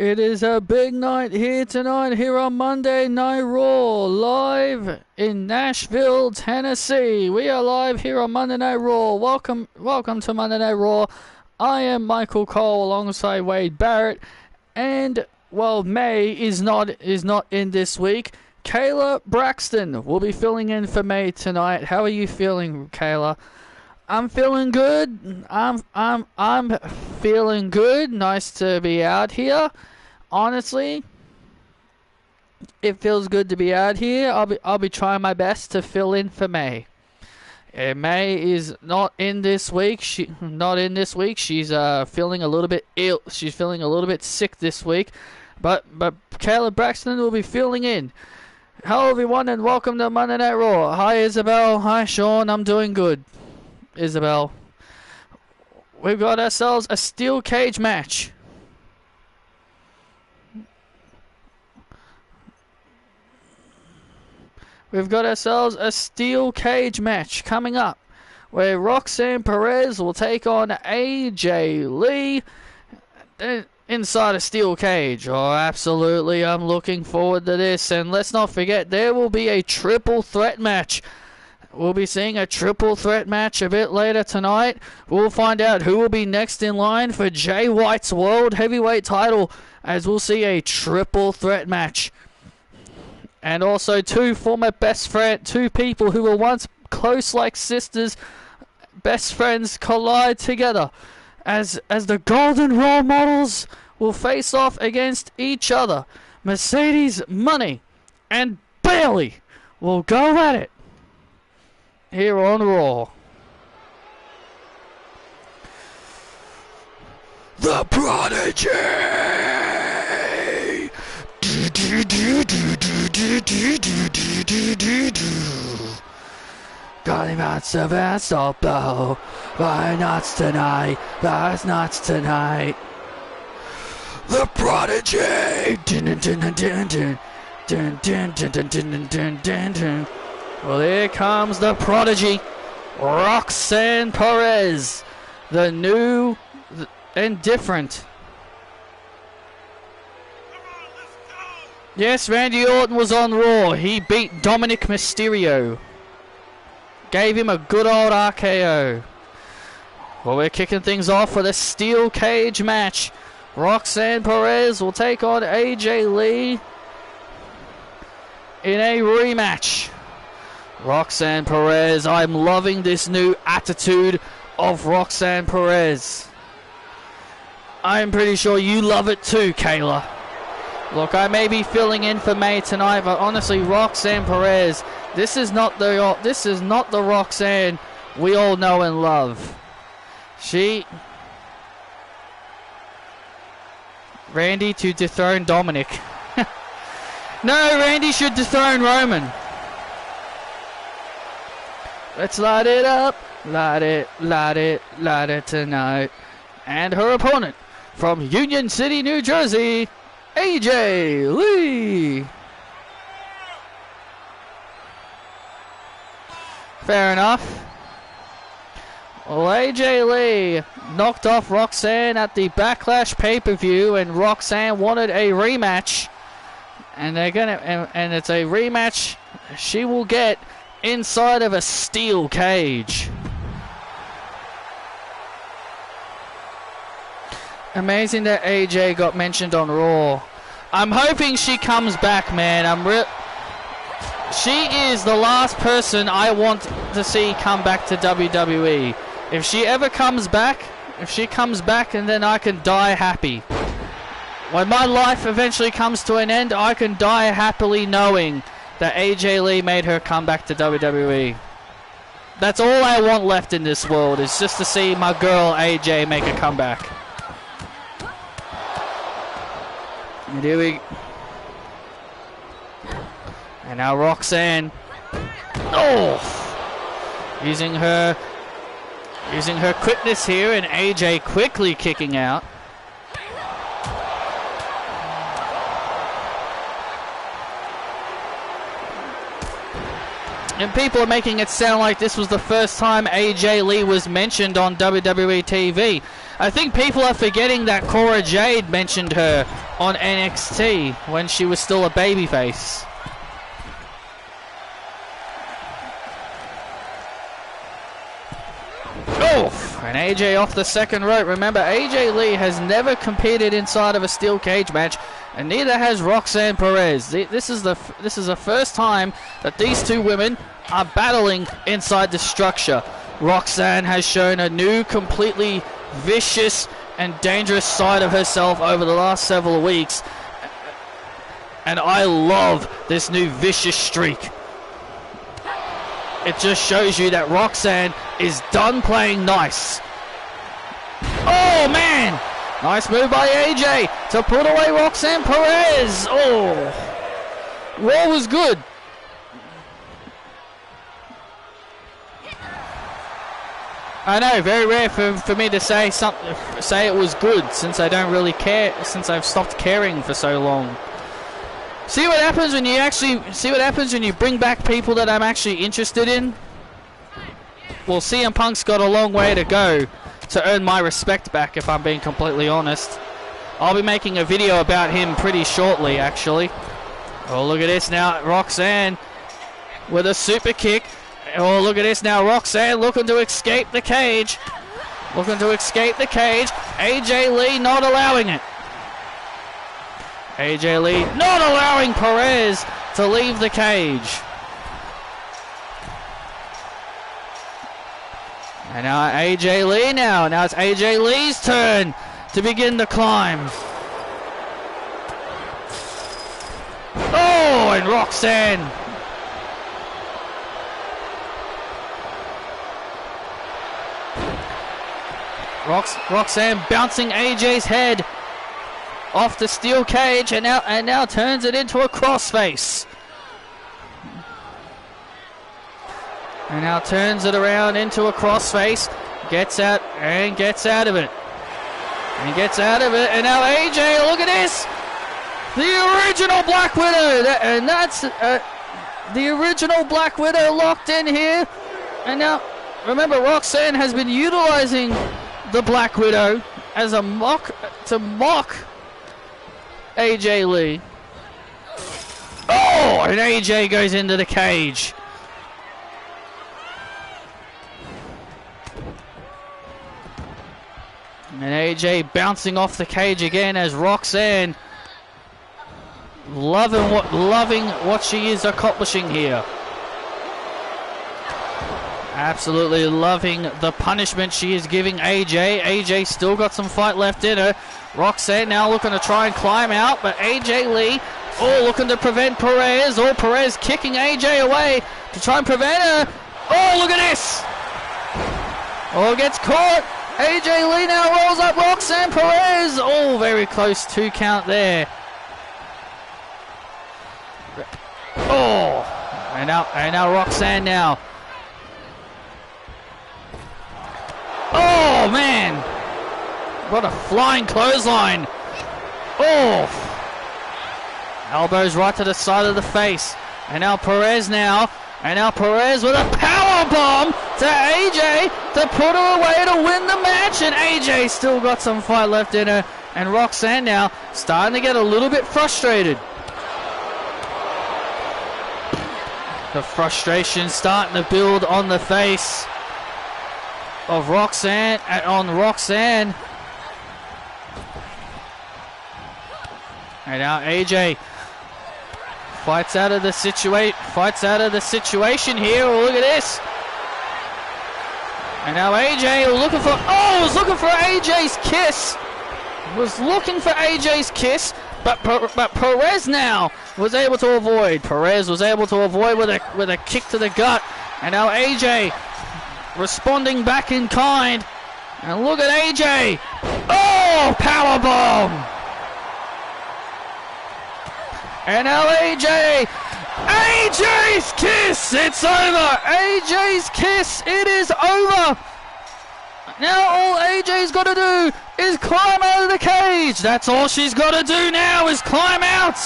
It is a big night here tonight, here on Monday Night Raw, live in Nashville, Tennessee. We are live here on Monday Night Raw. Welcome to Monday Night Raw. I am Michael Cole alongside Wade Barrett, and well, May is not in this week. Kayla Braxton will be filling in for May tonight. How are you feeling, Kayla? I'm feeling good. I'm feeling good. Nice to be out here. Honestly, it feels good to be out here. I'll be trying my best to fill in for May. May is not in this week. She's feeling a little bit ill. She's feeling a little bit sick this week. But Kayla Braxton will be filling in. Hello everyone and welcome to Monday Night Raw. Hi Isabel. Hi Sean. I'm doing good. Isabel. We've got ourselves a steel cage match. We've got ourselves a steel cage match coming up, where Roxanne Perez will take on AJ Lee inside a steel cage. Oh, absolutely. I'm looking forward to this. And let's not forget, there will be a triple threat match. We'll be seeing a triple threat match a bit later tonight. We'll find out who will be next in line for Jay White's World Heavyweight title, as we'll see a triple threat match. And also two people who were once close like sisters, best friends, collide together as the Golden Role Models will face off against each other. Mercedes Money and Bailey will go at it here on Raw. The Prodigy! Got him out Sevastopol. Why not tonight? Why not tonight? The Prodigy! Well, here comes the Prodigy, Roxanne Perez, the new and different. Yes, Randy Orton was on Raw. He beat Dominic Mysterio. Gave him a good old RKO. Well, we're kicking things off with a steel cage match. Roxanne Perez will take on AJ Lee in a rematch. Roxanne Perez, I'm loving this new attitude of Roxanne Perez. I'm pretty sure you love it too, Kayla. Look, I may be filling in for May tonight, but honestly, Roxanne Perez, this is not the Roxanne we all know and love. Randy to dethrone Dominic. No, Randy should dethrone Roman. Let's light it up, light it tonight. And her opponent from Union City, New Jersey, AJ Lee. Fair enough. Well, AJ Lee knocked off Roxanne at the Backlash pay-per-view, and Roxanne wanted a rematch. And and it's a rematch she will get inside of a steel cage. Amazing that AJ got mentioned on Raw. I'm hoping she comes back, man. She is the last person I want to see come back to WWE. If she ever comes back, and then I can die happy. When my life eventually comes to an end, I can die happily knowing that AJ Lee made her come back to WWE. That's all I want left in this world, is just to see my girl AJ make a comeback. And here we... And now Roxanne... Oh! Using her quickness here, and AJ quickly kicking out. And people are making it sound like this was the first time AJ Lee was mentioned on WWE TV. I think people are forgetting that Cora Jade mentioned her on NXT when she was still a babyface. Oof! And AJ off the second rope. Remember, AJ Lee has never competed inside of a steel cage match, and neither has Roxanne Perez. This is the first time that these two women are battling inside the structure. Roxanne has shown a new, completely vicious and dangerous side of herself over the last several weeks, and I love this new vicious streak. It just shows you that Roxanne is done playing nice. Oh man! Nice move by AJ to put away Roxanne Perez. Oh, Raw was good. I know, very rare for me to say it was good, since I don't really care, since I've stopped caring for so long. See what happens when you bring back people that I'm actually interested in? Well, CM Punk's got a long way to go to earn my respect back, if I'm being completely honest. I'll be making a video about him pretty shortly, actually. Oh, look at this now, Roxanne with a super kick. Oh, look at this now, Roxanne looking to escape the cage. AJ Lee not allowing it. AJ Lee not allowing Perez to leave the cage. And now AJ Lee now. Now it's AJ Lee's turn to begin the climb. Oh, and Roxanne. Roxanne bouncing AJ's head off the steel cage, and now turns it into a crossface. And now turns it around into a crossface. Gets out of it. And now AJ, look at this! The original Black Widow! And that's the original Black Widow locked in here. And now, remember, Roxanne has been utilizing the Black Widow as a mock AJ Lee. Oh, and AJ goes into the cage. And AJ bouncing off the cage again as Roxanne loving what she is accomplishing here. Absolutely loving the punishment she is giving AJ. AJ still got some fight left in her. Roxanne now looking to try and climb out, but AJ Lee, looking to prevent Perez. Perez kicking AJ away to try and prevent her. Oh, look at this! Gets caught. AJ Lee now rolls up Roxanne Perez. Very close 2 count there. And now Roxanne now. Oh, man! What a flying clothesline! Elbows right to the side of the face. And now Perez with a power bomb to AJ to put her away to win the match. And AJ still got some fight left in her. And Roxanne now starting to get a little bit frustrated. The frustration starting to build on the face of Roxanne. And now AJ fights out of the situation here. Look at this. And now AJ was looking for AJ's kiss. But Perez now was able to avoid. With a kick to the gut. And now AJ responding back in kind. And look at AJ. Powerbomb. And now AJ's kiss. It's over. AJ's kiss. It is over. Now all AJ's got to do is climb out of the cage. That's all she's got to do now is climb out.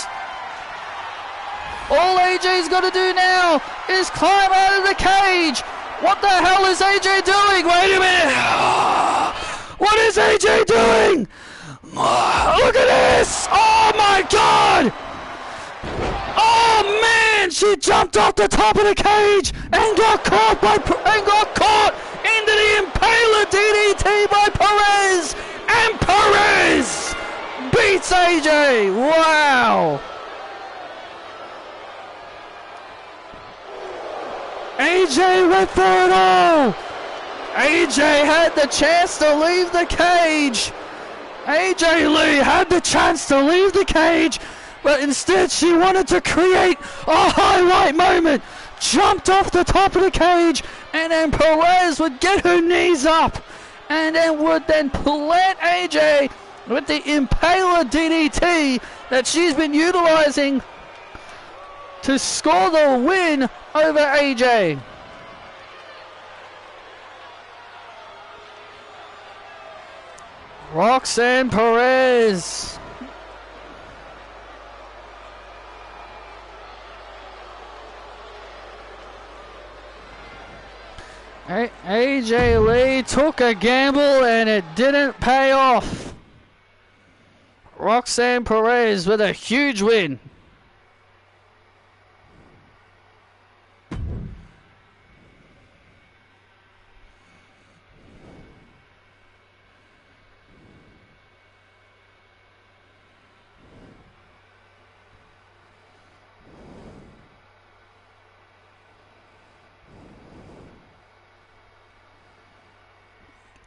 All AJ's got to do now is climb out of the cage. What the hell is AJ doing? Wait a minute. What is AJ doing? Look at this. this. Oh my God! Oh man, she jumped off the top of the cage and got caught into the Impaler DDT by Perez, and Perez beats AJ. Wow. AJ went for it all. AJ had the chance to leave the cage. AJ Lee had the chance to leave the cage, but instead she wanted to create a highlight moment. Jumped off the top of the cage, and then Perez would get her knees up, and then would plant AJ with the Impaler DDT that she's been utilizing to score the win over AJ. Roxanne Perez. AJ Lee took a gamble and it didn't pay off. Roxanne Perez with a huge win.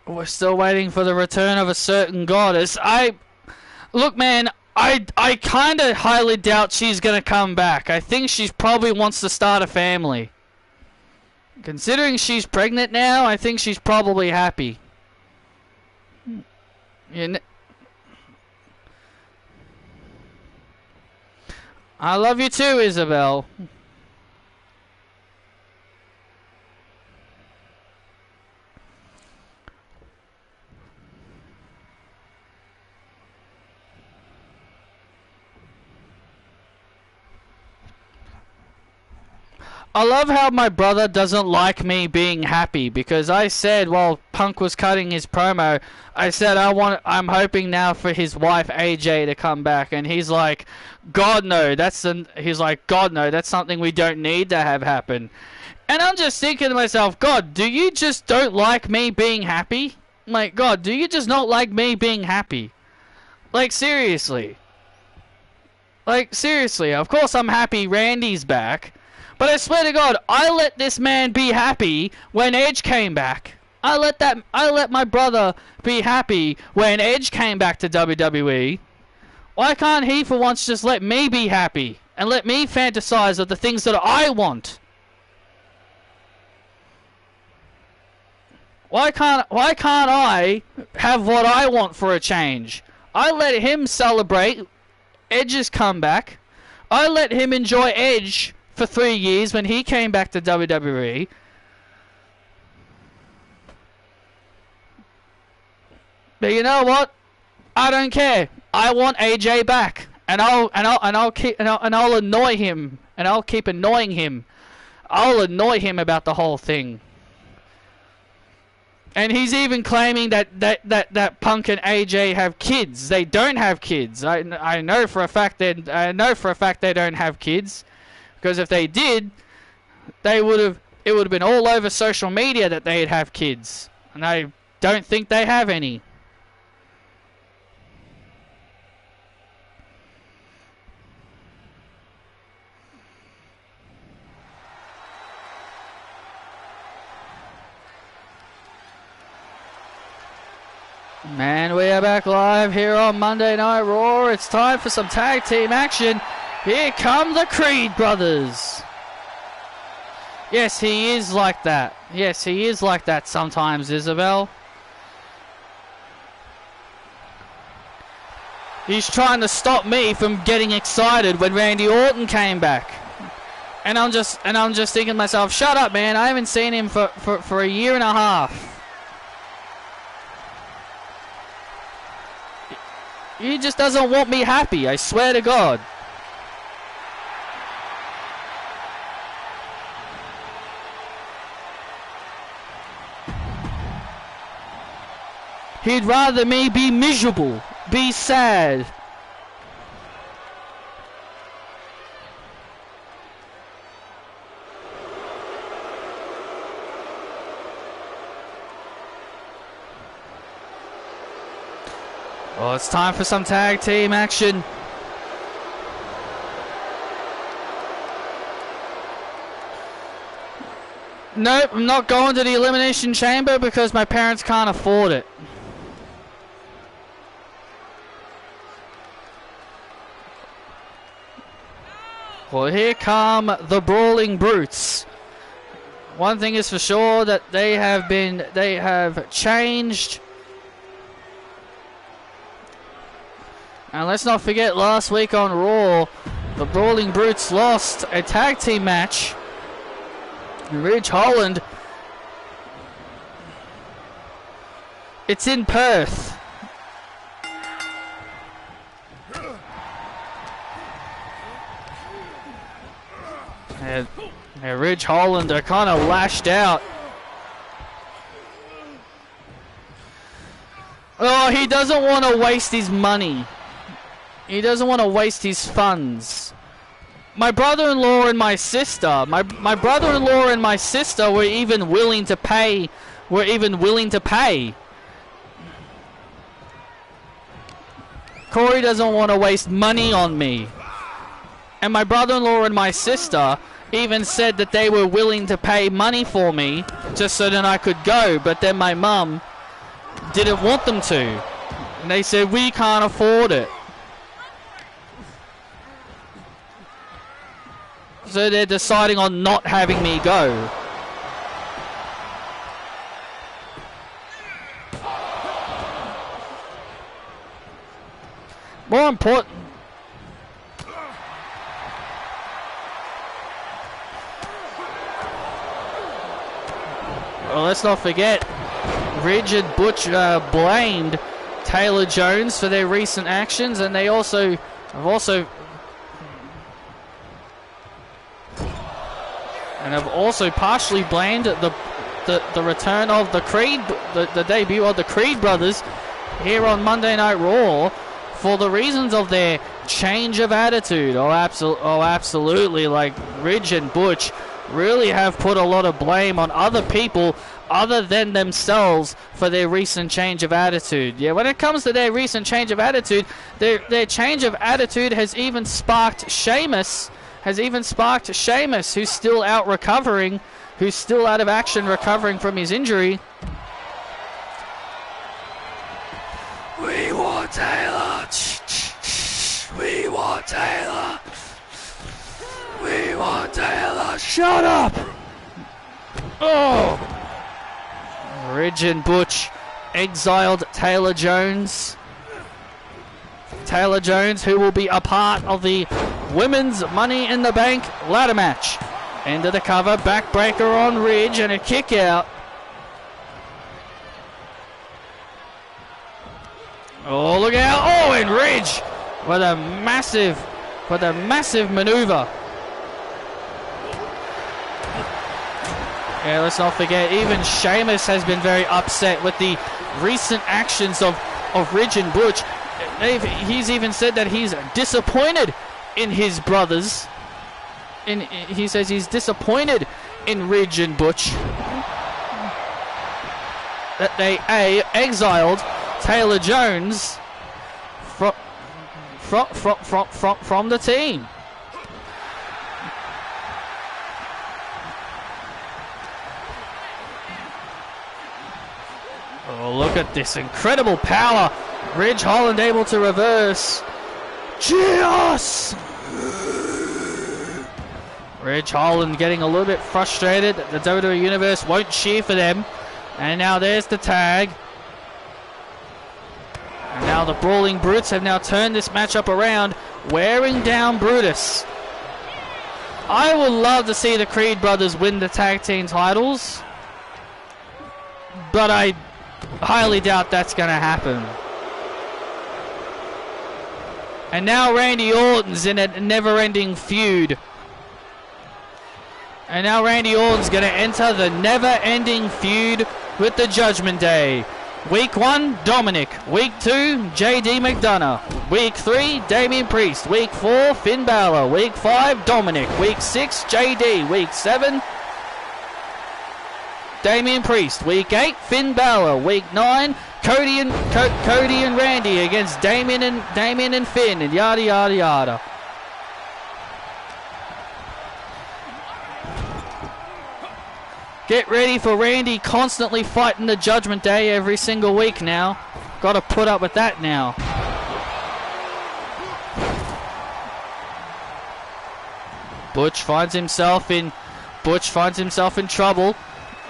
We're still waiting for the return of a certain goddess. Look, man, I kind of highly doubt she's going to come back. I think she probably wants to start a family. Considering she's pregnant now, I think she's probably happy. I love you too, Isabel. I love how my brother doesn't like me being happy, because I said while Punk was cutting his promo, I said I'm hoping now for his wife AJ to come back, and he's like, God no, that's something we don't need to have happen. And I'm just thinking to myself, God, do you just don't like me being happy? Like, God, do you just not like me being happy? Like, seriously. Like, seriously, of course I'm happy Randy's back. But I swear to God, I let this man be happy when Edge came back. I let my brother be happy when Edge came back to WWE. Why can't he for once just let me be happy and let me fantasize of the things that I want? Why can't I have what I want for a change? I let him celebrate Edge's comeback. I let him enjoy Edge for 3 years when he came back to WWE. But you know what? I don't care. I want AJ back, and I'll annoy him, and I'll keep annoying him. I'll annoy him about the whole thing. And he's even claiming that Punk and AJ have kids. They don't have kids. I know for a fact they don't have kids. Because if they did, it would have been all over social media that they'd have kids. And I don't think they have any. Man, we are back live here on Monday Night Raw. It's time for some tag team action. Here come the Creed brothers. Yes, he is like that. Yes, he is like that sometimes, Isabel. He's trying to stop me from getting excited when Randy Orton came back. And I'm just thinking to myself, shut up, man. I haven't seen him for a year and a half. He just doesn't want me happy, I swear to God. He'd rather me be miserable, be sad. Oh, it's time for some tag team action. Nope, I'm not going to the Elimination Chamber because my parents can't afford it. Well, here come the Brawling Brutes. One thing is for sure, that they have changed. And let's not forget, last week on Raw, the Brawling Brutes lost a tag team match. Ridge Holland. It's in Perth. And Ridge Holland are kind of lashed out. Oh, he doesn't want to waste his money. He doesn't want to waste his funds. My brother-in-law and my sister, my brother-in-law and my sister were even willing to pay. Corey doesn't want to waste money on me. And my brother-in-law and my sister even said that they were willing to pay money for me just so that I could go, but then my mum didn't want them to. And they said, we can't afford it. So they're deciding on not having me go. More important. Well, let's not forget, Ridge and Butch blamed Taylor Jones for their recent actions, and they have also partially blamed the return of the Creed, the debut of the Creed brothers here on Monday Night Raw for the reasons of their change of attitude. Oh, absolutely. Like, Ridge and Butch really have put a lot of blame on other people other than themselves for their recent change of attitude. Yeah, when it comes to their recent change of attitude, their change of attitude has even sparked Sheamus, who's still out recovering, who's still out of action recovering from his injury. We want Taylor. We want Taylor. We want Taylor. Shut up! Oh! Ridge and Butch exiled Taylor Jones. Taylor Jones, who will be a part of the Women's Money in the Bank ladder match. Into the cover, backbreaker on Ridge and a kick out. Oh, look out. Oh, and Ridge with a massive maneuver. Yeah, let's not forget, even Sheamus has been very upset with the recent actions of Ridge and Butch. He's even said that he's disappointed in his brothers. He says he's disappointed in Ridge and Butch. That they exiled Taylor Jones from the team. Oh, look at this incredible power. Ridge Holland able to reverse. Cheers! Ridge Holland getting a little bit frustrated. The WWE Universe won't cheer for them. And now there's the tag. And now the Brawling Brutes have now turned this matchup around, wearing down Brutus. I would love to see the Creed brothers win the tag team titles, but I highly doubt that's going to happen. And now Randy Orton's in a never-ending feud. And now Randy Orton's going to enter the never-ending feud with the Judgment Day. Week 1, Dominic. Week 2, JD McDonough. Week 3, Damian Priest. Week 4, Finn Balor. Week 5, Dominic. Week 6, JD. Week 7, Damian Priest. Week 8, Finn Balor. Week 9, Cody and Randy against Damien and Finn and yada yada yada. Get ready for Randy constantly fighting the Judgment Day every single week now. Got to put up with that now. Butch finds himself in trouble,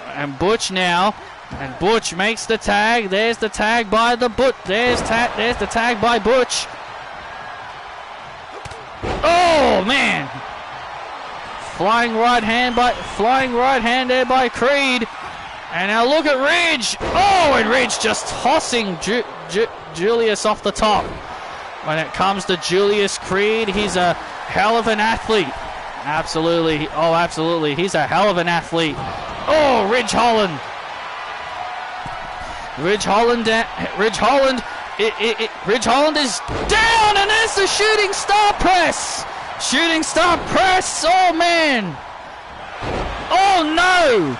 and Butch now, and Butch makes the tag. There's the tag by the Butch. There's the tag by Butch. Oh man! Flying right hand there by Creed. And now look at Ridge. Oh, and Ridge just tossing Julius off the top. When it comes to Julius Creed, he's a hell of an athlete. Absolutely. Oh, absolutely. He's a hell of an athlete. Oh, Ridge Holland. Ridge Holland is down, and there's the shooting star press. Shooting star press. Oh, man. Oh, no.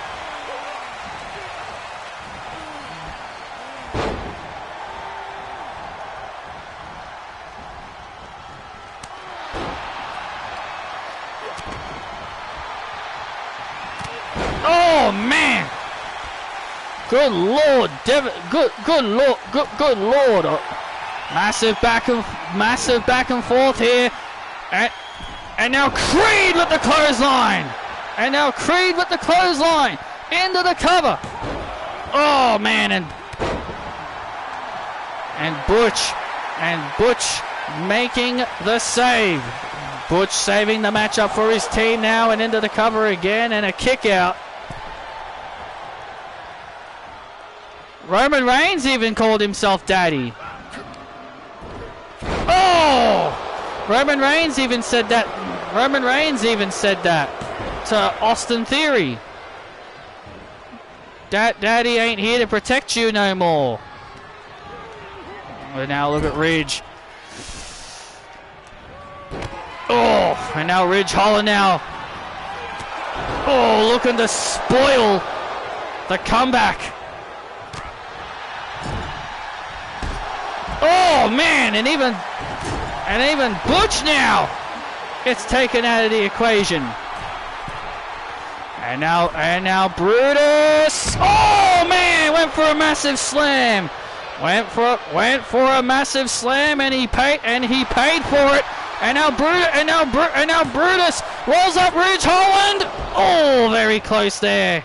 Oh, man. Good Lord. Good Lord. Massive back and forth here. And now Creed with the clothesline. Into the cover. Oh, man. And Butch making the save. Butch saving the matchup for his team now, and into the cover again, and a kick out. Roman Reigns even called himself daddy. Oh! Roman Reigns even said that to Austin Theory. Daddy ain't here to protect you no more. But now look at Ridge. Oh, and now Ridge Holland now. Oh, looking to spoil the comeback. Oh man, and even Butch now gets taken out of the equation. And now Brutus. Oh man, went for a massive slam. Went for a massive slam, and he paid for it. And now Brutus rolls up Ridge Holland. Oh, very close there.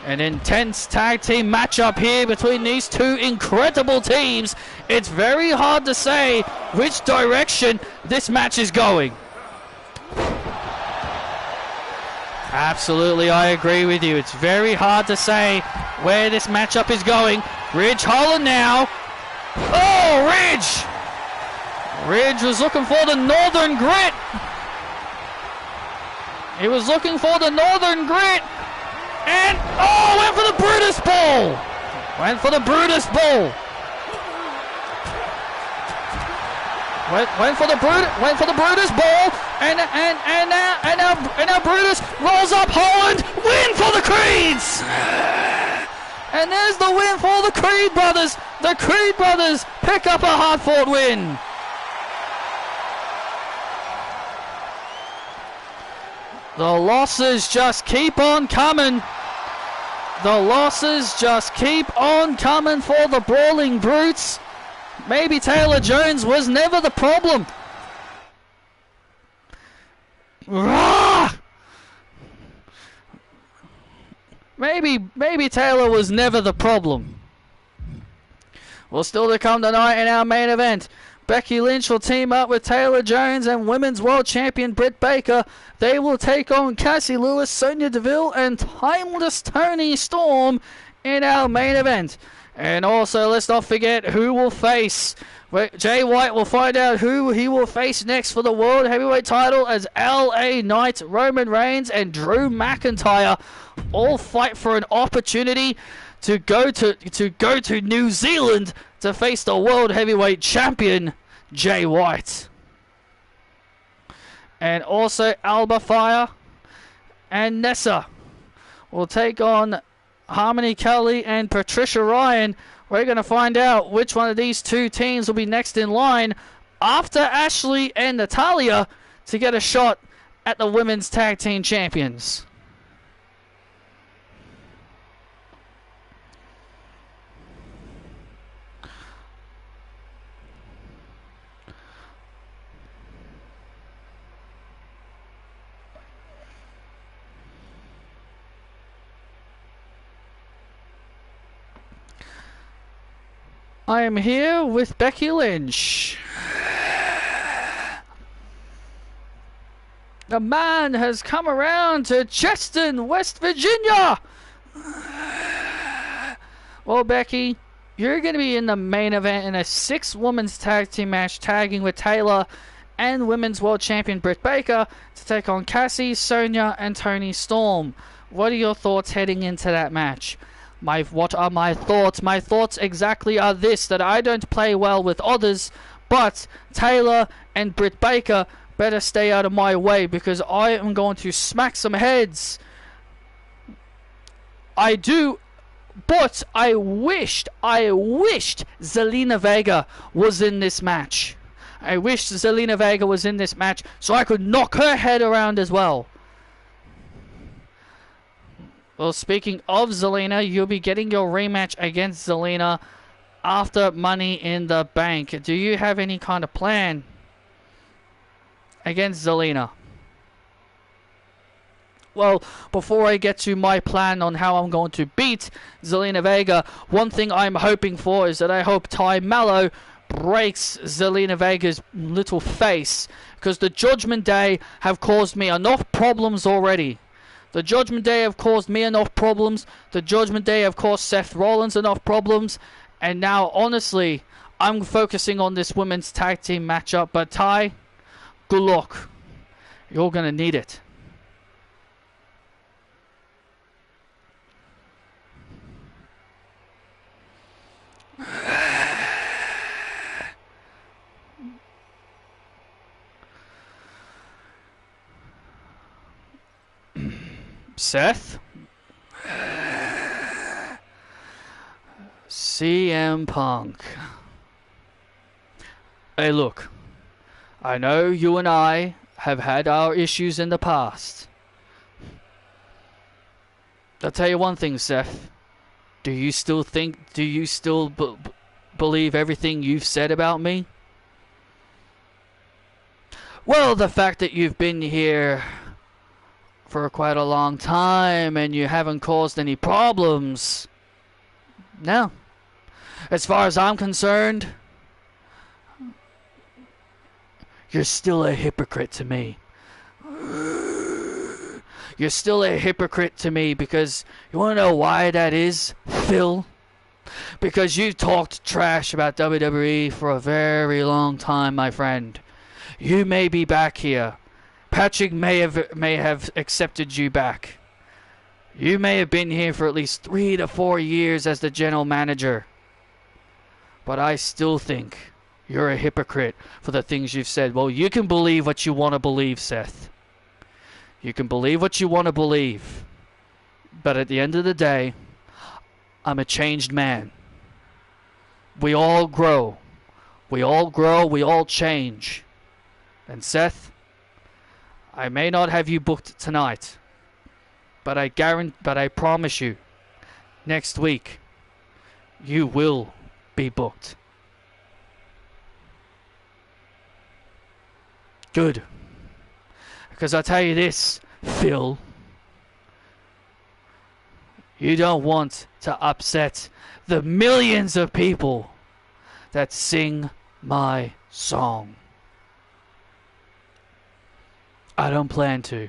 An intense tag team matchup here between these two incredible teams. It's very hard to say which direction this match is going. Absolutely, I agree with you. It's very hard to say where this matchup is going. Ridge Holland now. Oh, Ridge! Ridge was looking for the Northern Grit. He was looking for the Northern Grit. And, oh, went for the Brutus Ball. Went for the Brutus Ball. Went for the Brutus Ball. And now Brutus rolls up Holland. Win for the Creeds. And there's the win for the Creed brothers. The Creed brothers pick up a hard-fought win. The losses just keep on coming. The losses just keep on coming for the Brawling Brutes. Maybe Taylor Jones was never the problem. Rah! Maybe Taylor was never the problem. Well, still to come tonight in our main event. Becky Lynch will team up with Taylor Jones and Women's World Champion Britt Baker. They will take on Cassie Lewis, Sonya Deville, and Timeless Toni Storm in our main event. And also, let's not forget who will face. Jay White will find out who he will face next for the World Heavyweight title as LA Knight, Roman Reigns, and Drew McIntyre all fight for an opportunity to go to New Zealand to face the World Heavyweight Champion, Jay White. And also Alba Fire and Nessa will take on Harmony Kelly and Patricia Ryan We're going to find out which one of these two teams will be next in line after Ashley and Natalia to get a shot at the Women's Tag Team Champions. I am here with Becky Lynch. The man has come around to Cheston, West Virginia. Well, Becky, you're going to be in the main event in a 6-women's tag team match, tagging with Taylor and Women's World Champion Britt Baker to take on Cassie, Sonya, and Toni Storm. What are your thoughts heading into that match? What are my thoughts? My thoughts exactly are this, that I don't play well with others, but Taylor and Britt Baker better stay out of my way, because I am going to smack some heads. I do, but I wished Zelina Vega was in this match. I wished Zelina Vega was in this match so I could knock her head around as well. Well, speaking of Zelina, you'll be getting your rematch against Zelina after Money in the Bank. Do you have any kind of plan against Zelina? Well, before I get to my plan on how I'm going to beat Zelina Vega, one thing I'm hoping for is that I hope Ty Mallow breaks Zelina Vega's little face, because the Judgment Day have caused me enough problems already. The Judgment Day have caused me enough problems. The Judgment Day have caused Seth Rollins enough problems. And now, honestly, I'm focusing on this women's tag team matchup. But Ty, good luck. You're going to need it. Seth? CM Punk. Hey, look. I know you and I have had our issues in the past. I'll tell you one thing, Seth. Do you still believe everything you've said about me? Well, the fact that you've been here for quite a long time and you haven't caused any problems. No. As far as I'm concerned, you're still a hypocrite to me. You're still a hypocrite to me, because you want to know why that is, Phil? Because you've talked trash about WWE for a very long time, my friend. You may be back here. Patrick may have accepted you back. You may have been here for at least 3 to 4 years as the general manager. But I still think you're a hypocrite for the things you've said. Well, you can believe what you want to believe, Seth. You can believe what you want to believe. But at the end of the day, I'm a changed man. We all grow. We all grow. We all change. And Seth, I may not have you booked tonight, but I promise you, next week, you will be booked. Good. Because I'll tell you this, Phil. You don't want to upset the millions of people that sing my song. I don't plan to.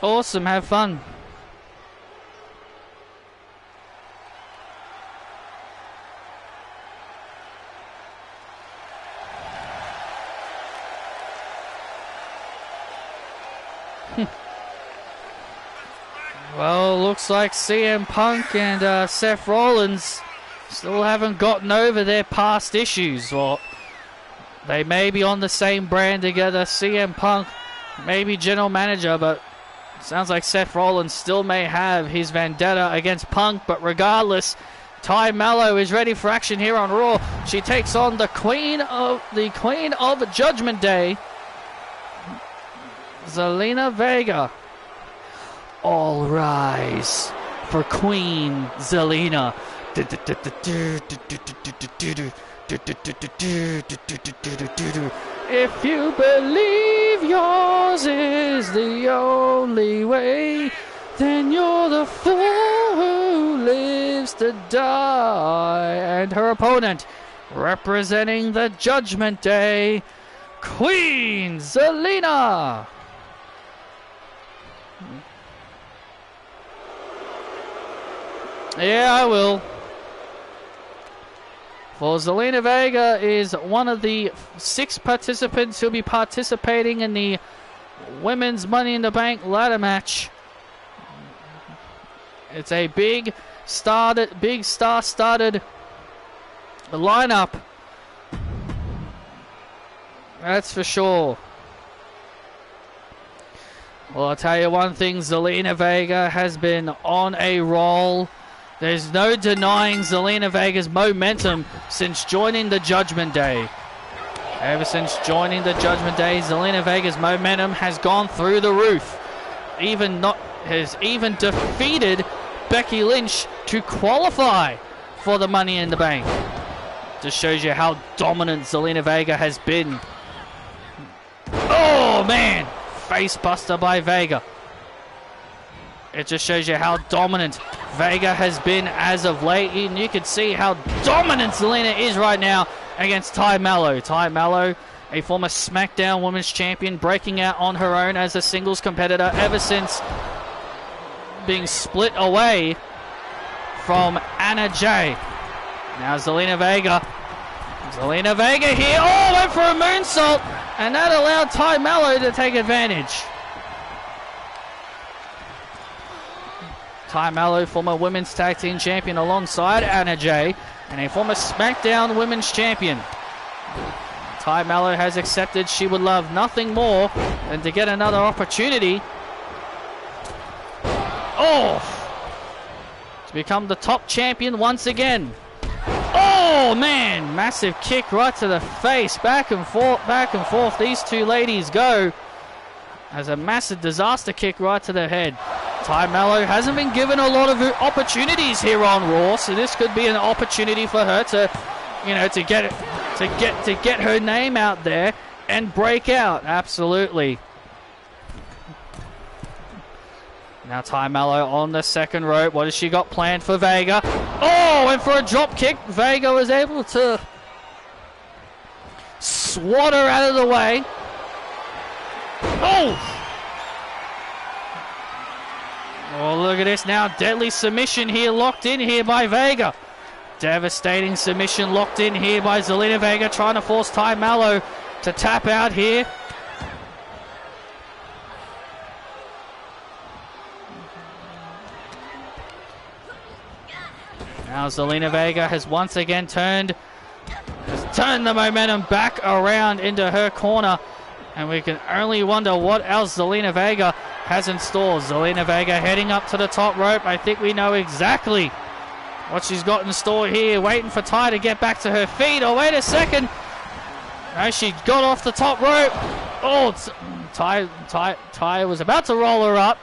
Awesome, have fun. Well, looks like CM Punk and Seth Rollins still haven't gotten over their past issues, or they may be on the same brand together. CM Punk maybe general manager, but sounds like Seth Rollins still may have his vendetta against Punk. But regardless, Ty Mello is ready for action here on Raw. She takes on the Queen of Judgment Day, Zelina Vega. All rise for Queen Zelina. If you believe yours is the only way, then you're the fool who lives to die. And her opponent, representing the Judgment Day, Queen Zelina. Yeah, I will. For Zelina Vega is one of the 6 participants who'll be participating in the Women's Money in the Bank ladder match. It's a big star-studded lineup. That's for sure. Well, I'll tell you one thing, Zelina Vega has been on a roll. There's no denying Zelina Vega's momentum since joining the Judgment Day. Ever since joining the Judgment Day, Zelina Vega's momentum has gone through the roof. Has even defeated Becky Lynch to qualify for the Money in the Bank. Just shows you how dominant Zelina Vega has been. Oh man, face buster by Vega. It just shows you how dominant Vega has been as of late. And you can see how dominant Zelina is right now against Ty Mello. Ty Mello, a former SmackDown Women's Champion, breaking out on her own as a singles competitor ever since being split away from Anna Jay. Now Zelina Vega. Zelina Vega here. Oh, went for a moonsault. And that allowed Ty Mello to take advantage. Ty Mello, former Women's Tag Team Champion alongside Anna Jay, and a former SmackDown Women's Champion. Ty Mello has accepted she would love nothing more than to get another opportunity. Oh! To become the top champion once again. Oh, man! Massive kick right to the face. Back and forth. These two ladies go. As a massive disaster kick right to the head. Ty Mello hasn't been given a lot of opportunities here on Raw, so this could be an opportunity for her to, to get her name out there and break out. Absolutely. Now Ty Mello on the second rope. What has she got planned for Vega? Oh, went for a drop kick. Vega was able to swat her out of the way. Oh! Oh, look at this now. Deadly submission here, locked in here by Vega. Devastating submission locked in here by Zelina Vega, trying to force Ty Mello to tap out here. Now Zelina Vega has once again turned the momentum back around into her corner. And we can only wonder what else Zelina Vega has in store. Zelina Vega heading up to the top rope. I think we know exactly what she's got in store here. Waiting for Ty to get back to her feet. Oh, wait a second. No, she got off the top rope. Oh, Ty was about to roll her up.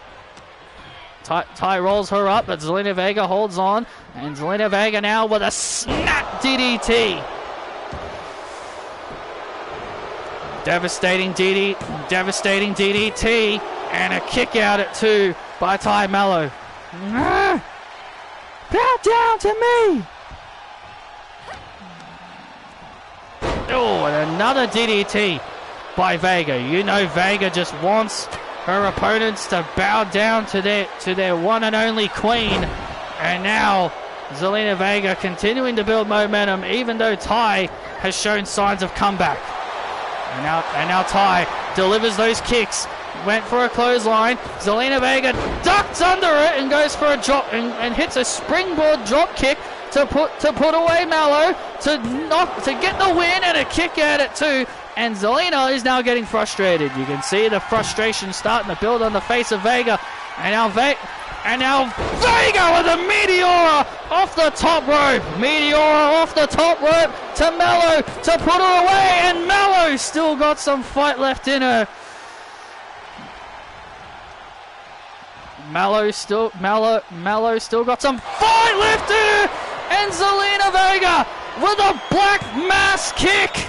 Ty rolls her up, but Zelina Vega holds on. And Zelina Vega now with a snap DDT. Devastating DDT, and a kick out at 2 by Ty Mello. Bow down to me! Oh, and another DDT by Vega. You know Vega just wants her opponents to bow down to their one and only queen. And now Zelina Vega continuing to build momentum, even though Ty has shown signs of comeback. And now Ty delivers those kicks. Went for a clothesline. Zelina Vega ducks under it and goes for a drop and hits a springboard drop kick to put away Mallow, to get the win and a kick at it too. And Zelina is now getting frustrated. You can see the frustration starting to build on the face of Vega. And now Vega with a Meteora off the top rope. Meteora off the top rope to Mallow to put her away. And Mallow still got some fight left in her. Mallow still got some fight left in her. And Zelina Vega with a black mass kick.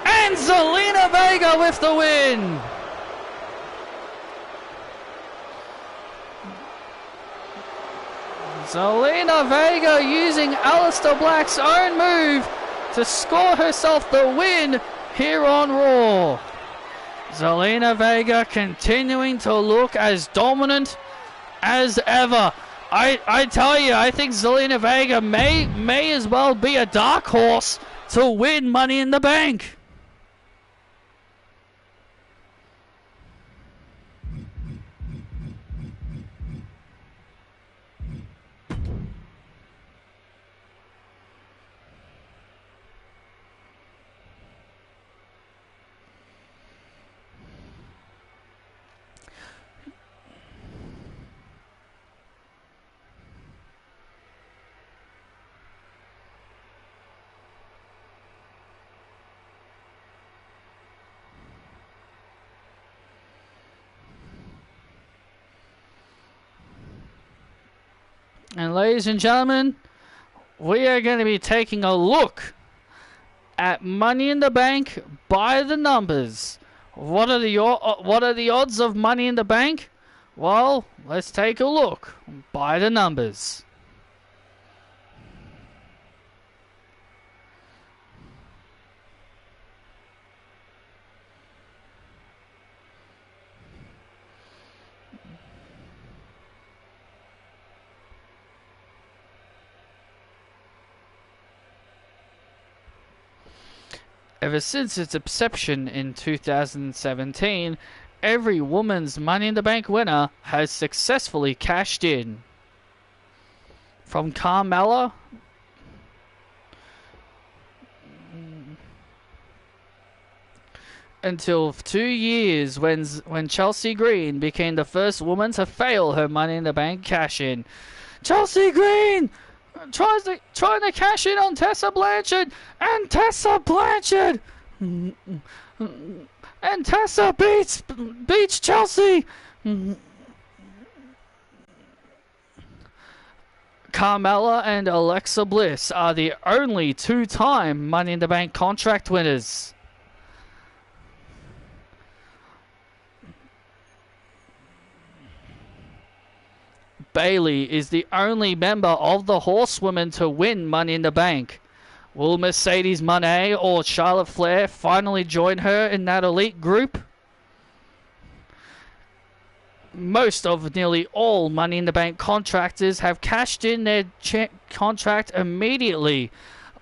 And Zelina Vega with the win. Zelina Vega using Aleister Black's own move to score herself the win here on Raw. Zelina Vega continuing to look as dominant as ever. I tell you, I think Zelina Vega may as well be a dark horse to win Money in the Bank. And ladies and gentlemen, we are going to be taking a look at Money in the Bank by the numbers. What are the odds of Money in the Bank? Well, let's take a look by the numbers. Ever since its inception in 2017, every woman's Money in the Bank winner has successfully cashed in. From Carmella until 2 years when Chelsea Green became the first woman to fail her Money in the Bank cash in. Chelsea Green trying to cash in on Tessa Blanchard, and Tessa Blanchard and Tessa beats Chelsea. Carmella and Alexa Bliss are the only two-time Money in the Bank contract winners. Bayley is the only member of the Horsewomen to win Money in the Bank. Will Mercedes Moné or Charlotte Flair finally join her in that elite group? Most of nearly all Money in the Bank contractors have cashed in their contract immediately.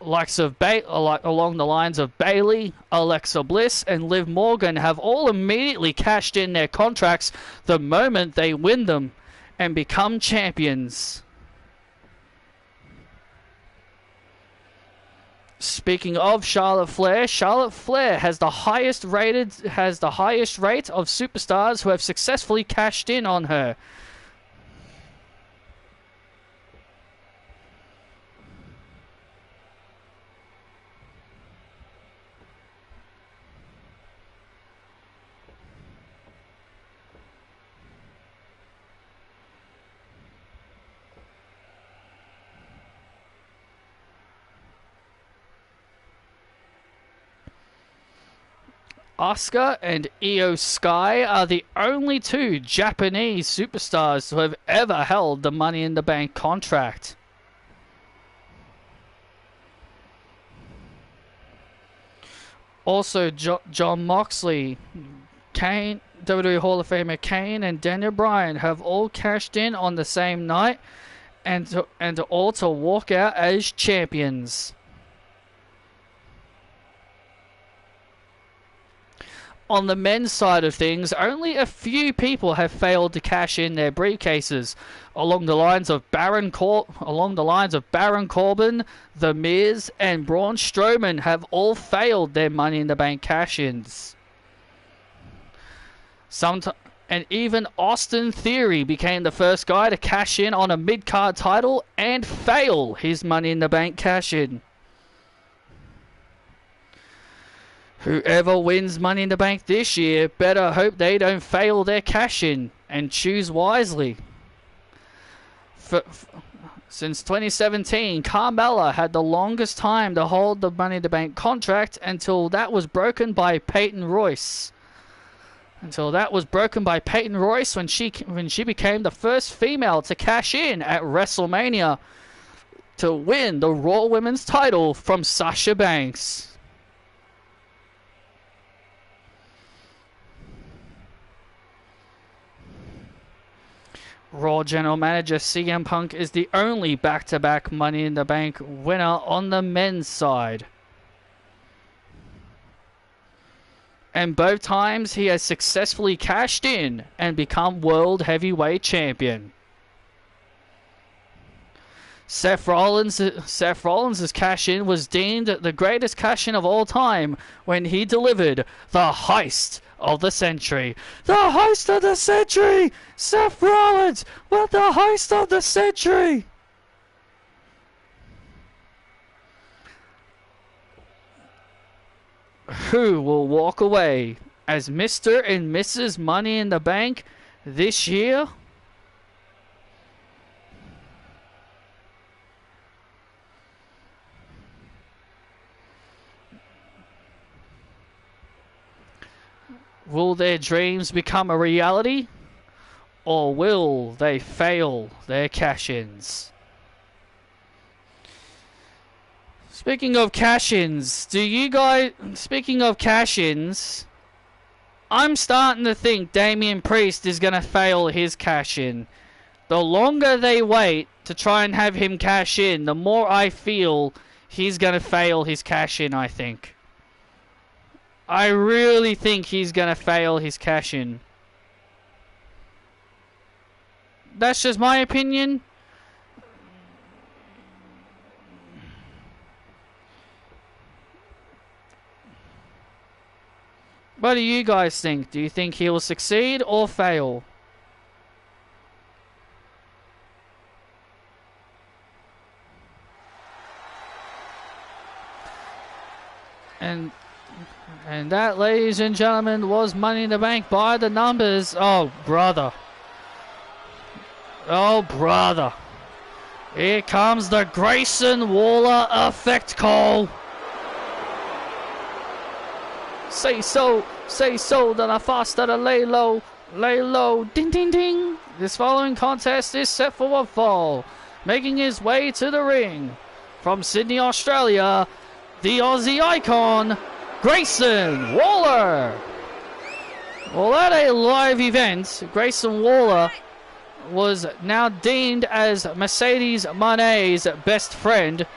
Along the lines of Bayley, Alexa Bliss, and Liv Morgan have all immediately cashed in their contracts the moment they win them and become champions. Speaking of Charlotte Flair has the highest rate of superstars who have successfully cashed in on her. Asuka and Io Sky are the only two Japanese superstars to have ever held the Money in the Bank contract. Also, John Moxley, Kane, WWE Hall of Famer Kane, and Daniel Bryan have all cashed in on the same night, and all to walk out as champions. on the men's side of things, only a few people have failed to cash in their briefcases, along the lines of Baron Corbin, The Miz, and Braun Strowman have all failed their Money in the Bank cash-ins. And even Austin Theory became the first guy to cash in on a mid-card title and fail his Money in the Bank cash-in. Whoever wins Money in the Bank this year better hope they don't fail their cash-in and choose wisely. Since 2017, Carmella had the longest time to hold the Money in the Bank contract until that was broken by Peyton Royce. When she became the first female to cash in at WrestleMania to win the Raw Women's title from Sasha Banks. Raw General Manager CM Punk is the only back-to-back Money in the Bank winner on the men's side. And both times he has successfully cashed in and become World Heavyweight Champion. Seth Rollins' cash-in was deemed the greatest cash-in of all time when he delivered the heist of the century. The heist of the century! Seth Rollins with the heist of the century! Who will walk away as Mr. and Mrs. Money in the Bank this year? Will their dreams become a reality, or will they fail their cash-ins? Speaking of cash-ins, I'm starting to think Damian Priest is going to fail his cash-in. The longer they wait to try and have him cash in, the more I feel he's going to fail his cash-in, I think. I really think he's going to fail his cash-in. That's just my opinion. What do you guys think? Do you think he will succeed or fail? And that, ladies and gentlemen, was Money in the Bank by the numbers. Oh, brother. Oh, brother. Here comes the Grayson Waller effect call. Say so, then I faster to lay low, ding, ding, ding. This following contest is set for one fall. Making his way to the ring from Sydney, Australia, the Aussie icon, Grayson Waller. Well, at a live event, Grayson Waller was now deemed as Mercedes Monet's best friend,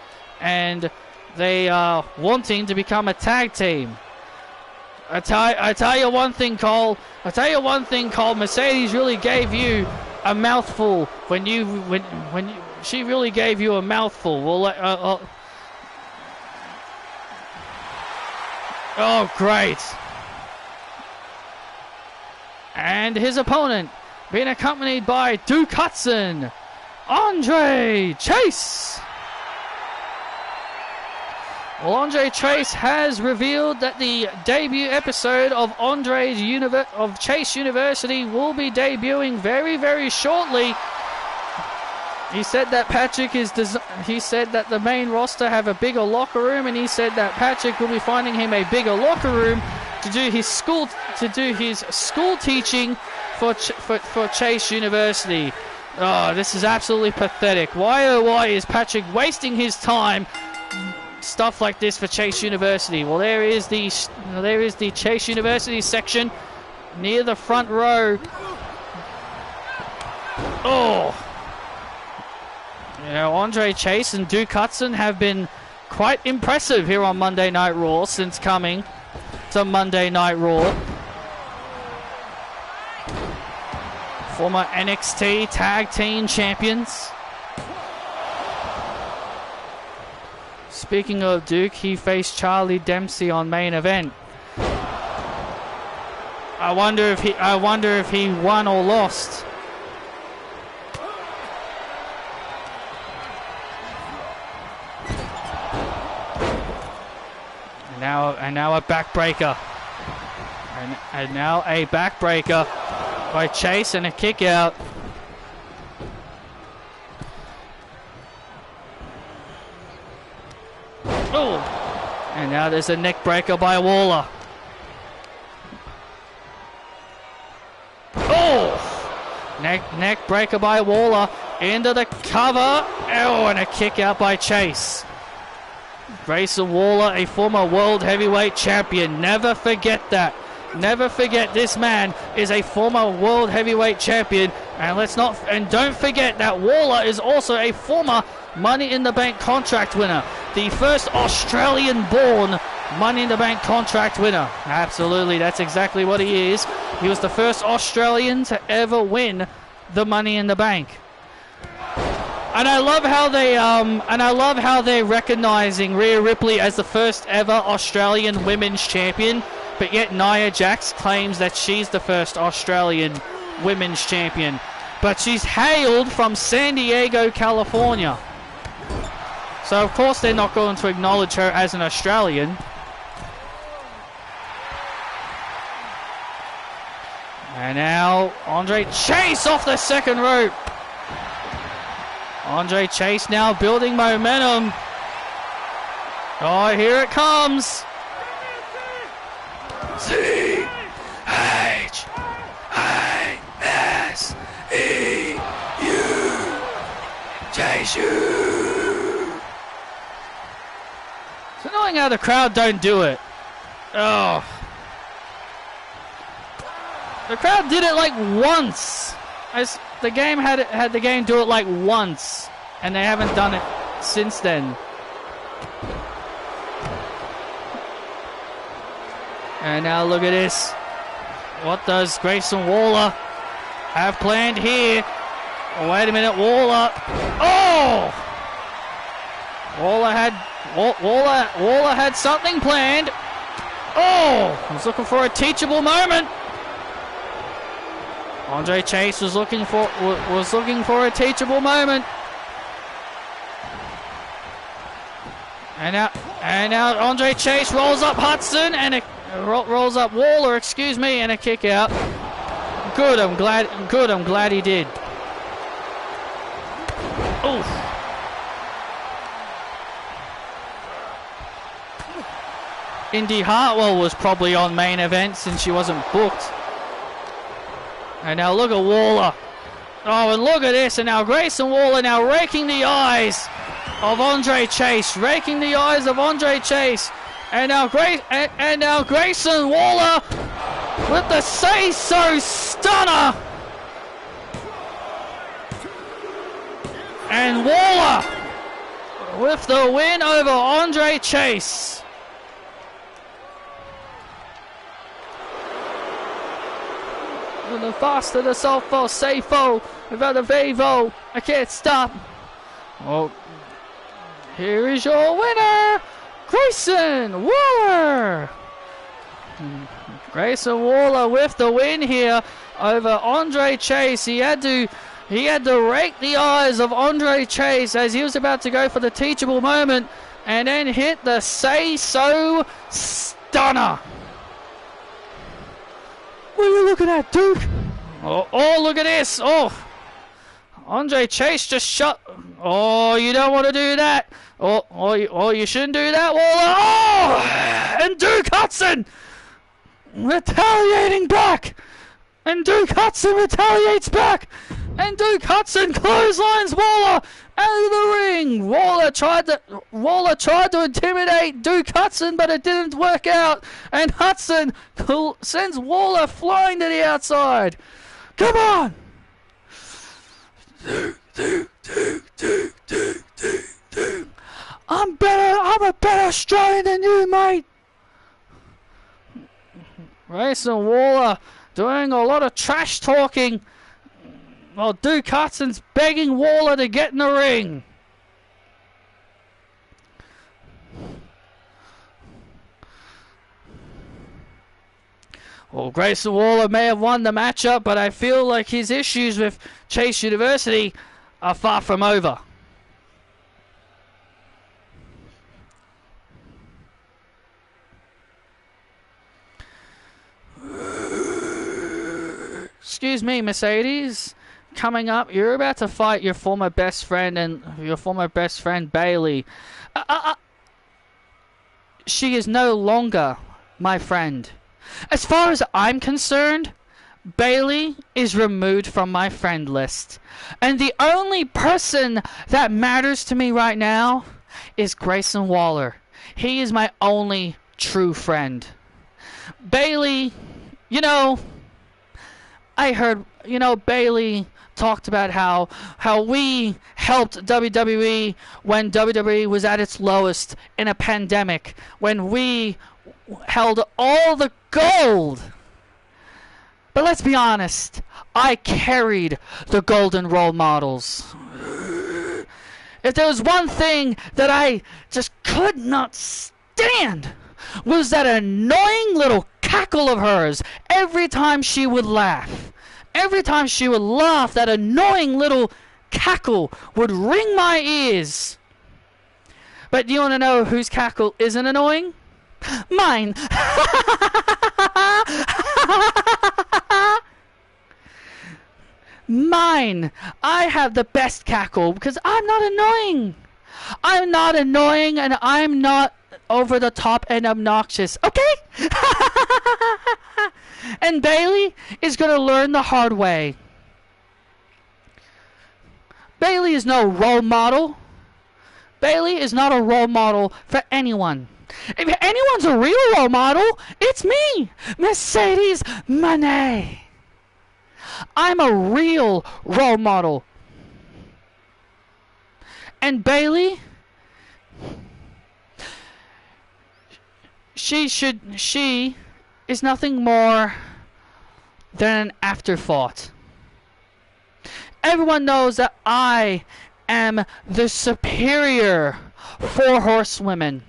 and they are wanting to become a tag team. I tell you one thing, Cole. Mercedes really gave you a mouthful when she really gave you a mouthful. Well, oh, great. And his opponent, being accompanied by Duke Hudson, Andre Chase. Well, Andre Chase has revealed that the debut episode of Chase University will be debuting very, very shortly. He said that he said that the main roster have a bigger locker room, and he said that Patrick will be finding him a bigger locker room to do his school teaching for Chase University. Oh, this is absolutely pathetic. Why is Patrick wasting his time? Stuff like this for Chase University. Well, there is the Chase University section near the front row. Oh, you know, Andre Chase and Duke Hudson have been quite impressive here on Monday Night Raw since coming to Monday Night Raw. former NXT Tag Team Champions. Speaking of Duke, he faced Charlie Dempsey on main event. I wonder if he won or lost. And now a backbreaker. And now a backbreaker by Chase and a kick out. Oh! And now there's a neck breaker by Waller. Oh! Neck breaker by Waller into the cover. Oh, and a kick out by Chase. Grayson Waller, a former world heavyweight champion. Never forget that. Never forget this man is a former world heavyweight champion. And don't forget that Waller is also a former Money in the Bank contract winner. The first Australian-born Money in the Bank contract winner. Absolutely, that's exactly what he is. He was the first Australian to ever win the Money in the Bank. And I love how they're recognizing Rhea Ripley as the first ever Australian women's champion, but yet Nia Jax claims that she's the first Australian women's champion. But she's hailed from San Diego, California. So of course they're not going to acknowledge her as an Australian. And now Andre Chase off the second rope. Andre Chase now building momentum. Oh, here it comes. C-H-A-S-E-U. Chase you. It's annoying how the crowd don't do it. Oh. The crowd did it like once. The game had the game do it like once, and they haven't done it since then. And now look at this. What does Grayson Waller have planned here? Oh, wait a minute, Waller. Oh! Waller had something planned. Oh! I was looking for a teachable moment. Andre Chase was looking for a teachable moment. And now Andre Chase rolls up Hudson and rolls up Waller, excuse me, and a kick out. Good, I'm glad he did. Oof. Indy Hartwell was probably on main event since she wasn't booked. And now look at Waller. Oh, and look at this. And now Grayson Waller now raking the eyes of Andre Chase. Raking the eyes of Andre Chase. And now Grayson Waller with the say-so stunner. And Waller with the win over Andre Chase. The faster, the soulful, safo, without a vavo, I can't stop. Oh, here is your winner, Grayson Waller. Grayson Waller with the win here over Andre Chase. He had to rake the eyes of Andre Chase as he was about to go for the teachable moment, and then hit the say-so stunner. What are you looking at, Duke? Oh, look at this. Oh, Andre Chase just shut. Oh, you don't want to do that. Oh, you shouldn't do that, Waller. Oh, and Duke Hudson retaliating back. And Duke Hudson retaliates back. And Duke Hudson clotheslines Waller out of the ring. Waller tried to intimidate Duke Hudson, but it didn't work out. And Hudson sends Waller flying to the outside. Come on. Duke. I'm a better Australian than you, mate. Grayson Waller doing a lot of trash talking Well, Duke Hudson's begging Waller to get in the ring. Well, Grayson Waller may have won the matchup, but I feel like his issues with Chase University are far from over. Excuse me, Mercedes. Coming up, you're about to fight your former best friend Bailey. She is no longer my friend. As far as I'm concerned, Bailey is removed from my friend list. And the only person that matters to me right now is Grayson Waller. He is my only true friend. Bailey, I heard, Bailey talked about how we helped WWE when WWE was at its lowest in a pandemic, when we held all the gold. But let's be honest, I carried the golden role models. If there was one thing that I just could not stand, was that annoying little cackle of hers every time she would laugh. Every time she would laugh, that annoying little cackle would ring my ears. But do you want to know whose cackle isn't annoying? Mine. Mine. I have the best cackle because I'm not annoying. I'm not annoying and I'm not over the top and obnoxious. Okay? And Bailey is going to learn the hard way. Bailey is no role model. Bailey is not a role model for anyone. If anyone's a real role model, it's me, Mercedes Moné. I'm a real role model. And Bailey, she is nothing more than an afterthought. Everyone knows that I am the superior 4 horsewomen.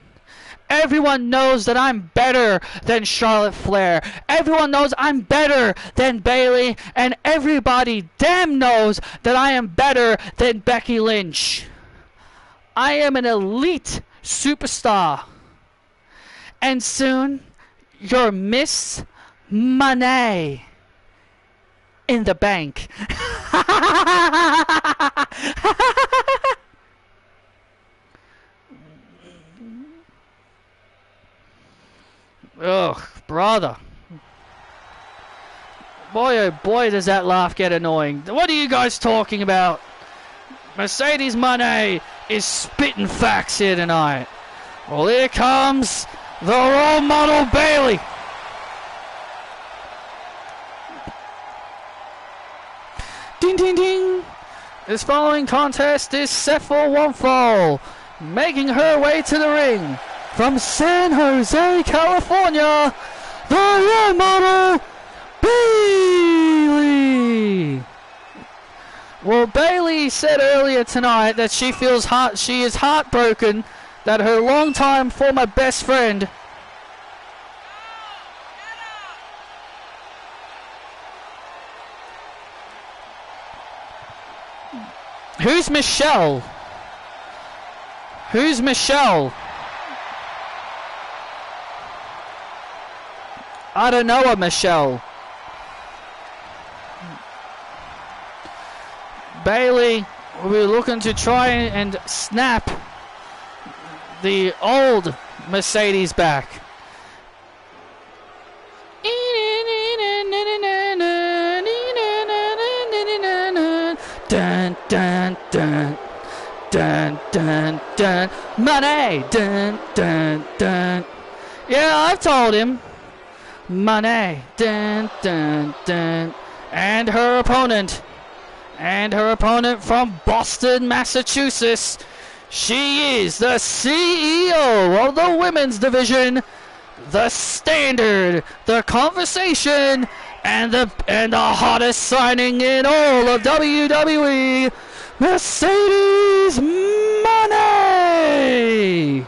Everyone knows that I'm better than Charlotte Flair. Everyone knows I'm better than Bailey. And everybody damn knows that I am better than Becky Lynch. I am an elite superstar. And soon, your Miss Moné in the bank. Ugh, brother. Boy, oh boy, does that laugh get annoying. What are you guys talking about? Mercedes Moné is spitting facts here tonight. Well, here comes the role model Bailey. Ding, ding, ding. This following contest is set for one fall, making her way to the ring. From San Jose, California, the role model, Bailey. Well, Bailey said earlier tonight that she is heartbroken that her longtime former best friend Who's Michelle? Who's Michelle? I don't know a Michelle. Bailey will be looking to try and snap the old Mercedes back. Dun dun dun dun dun dun money dun dun dun. Yeah, I've told him. Money dun dun dun. And her opponent from Boston, Massachusetts. She is the CEO of the women's division, the Standard, the Conversation, And the hottest signing in all of WWE, Mercedes Money.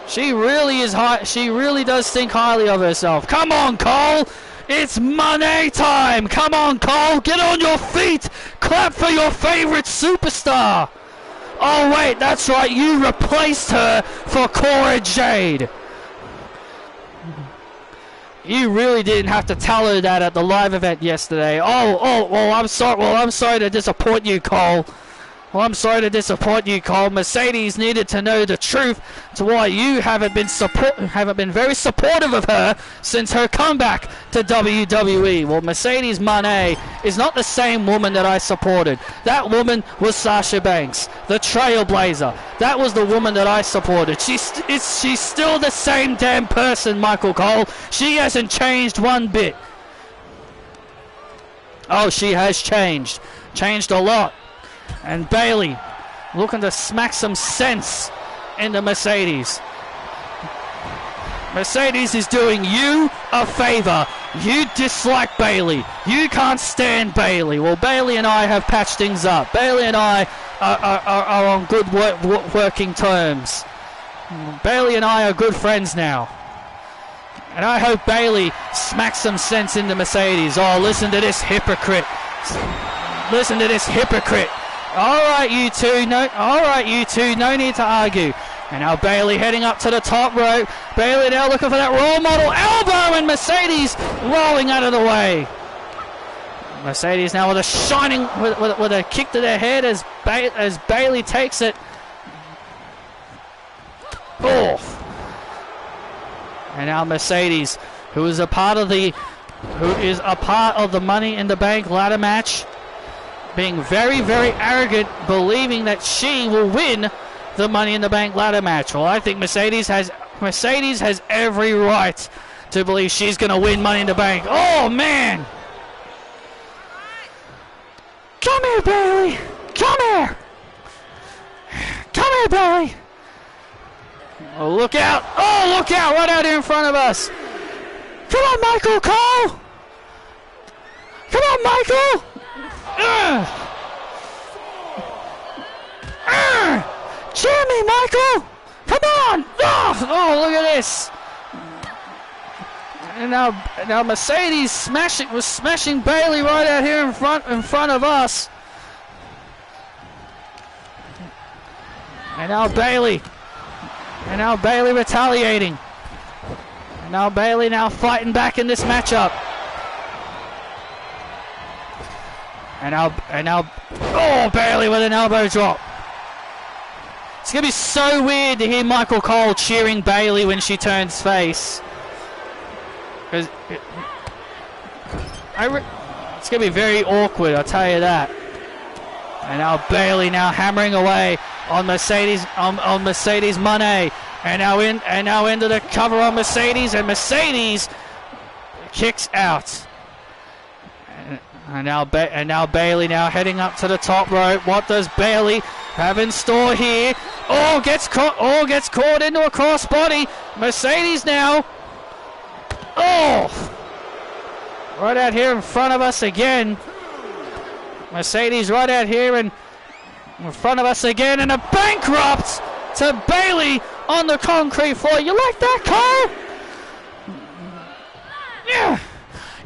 She really is high. She really does think highly of herself. Come on, Cole. It's Money time. Come on, Cole. Get on your feet. Clap for your favorite superstar. Oh, wait. That's right. You replaced her for Cora Jade. You really didn't have to tell her that at the live event yesterday. Well, I'm sorry. Well, I'm sorry to disappoint you, Cole. Mercedes needed to know the truth to why you haven't been very supportive of her since her comeback to WWE. Well, Mercedes Moné is not the same woman that I supported. That woman was Sasha Banks, the Trailblazer. That was the woman that I supported. She's still the same damn person, Michael Cole. She hasn't changed one bit. Oh, she has changed a lot. And Bayley looking to smack some sense into Mercedes. Mercedes is doing you a favor. You dislike Bayley. You can't stand Bayley. Well, Bayley and I have patched things up. Bayley and I are on good working terms. Bayley and I are good friends now. And I hope Bayley smacks some sense into Mercedes. Oh, listen to this hypocrite. Listen to this hypocrite. All right, you two. No need to argue. And now Bayley heading up to the top rope. Bayley now looking for that role model elbow, and Mercedes rolling out of the way. Mercedes now with a shining, with a kick to the head as Bayley takes it. Oh. And now Mercedes, who is a part of the Money in the Bank ladder match, being very, very arrogant, believing that she will win the Money in the Bank ladder match. Well, I think Mercedes has every right to believe she's going to win Money in the Bank. Oh, man! Come here, Bayley! Come here! Come here, Bayley! Oh, look out! Oh, look out! Right out here in front of us! Come on, Michael Cole! Come on, Michael! Jimmy, Michael! Come on! Oh, look at this! And now Mercedes was smashing Bayley right out here in front of us. And now Bayley retaliating. And now Bayley fighting back in this matchup. And now, oh, Bayley with an elbow drop. It's going to be so weird to hear Michael Cole cheering Bayley when she turns face. It's going to be very awkward, I'll tell you that. And now Bayley hammering away on Mercedes Moné. And now into the cover on Mercedes, and Mercedes kicks out. And now Bayley heading up to the top rope. What does Bayley have in store here? Oh, gets caught into a crossbody. Mercedes now. Oh, right out here in front of us again. Mercedes right out here in front of us again, and a bankrupt to Bayley on the concrete floor. You like that, Cole? Yeah.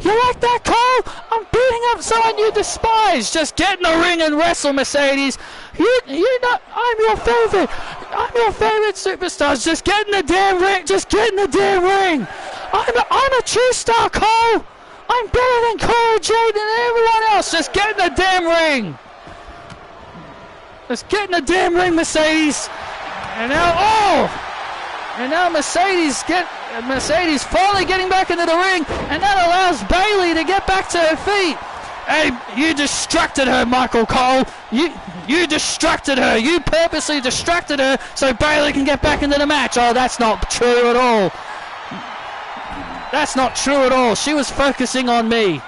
You like that, Cole? I'm beating up someone you despise. Just get in the ring and wrestle, Mercedes. You're not. I'm your favorite. I'm your favorite superstars. Just get in the damn ring. Just get in the damn ring. I'm a true star, Cole. I'm better than Cora Jade and everyone else. Just get in the damn ring. Just get in the damn ring, Mercedes. And now, Mercedes finally getting back into the ring, and that allows Bayley to get back to her feet. Hey, you distracted her, Michael Cole. You distracted her. You purposely distracted her so Bayley can get back into the match. Oh, that's not true at all. That's not true at all. She was focusing on me.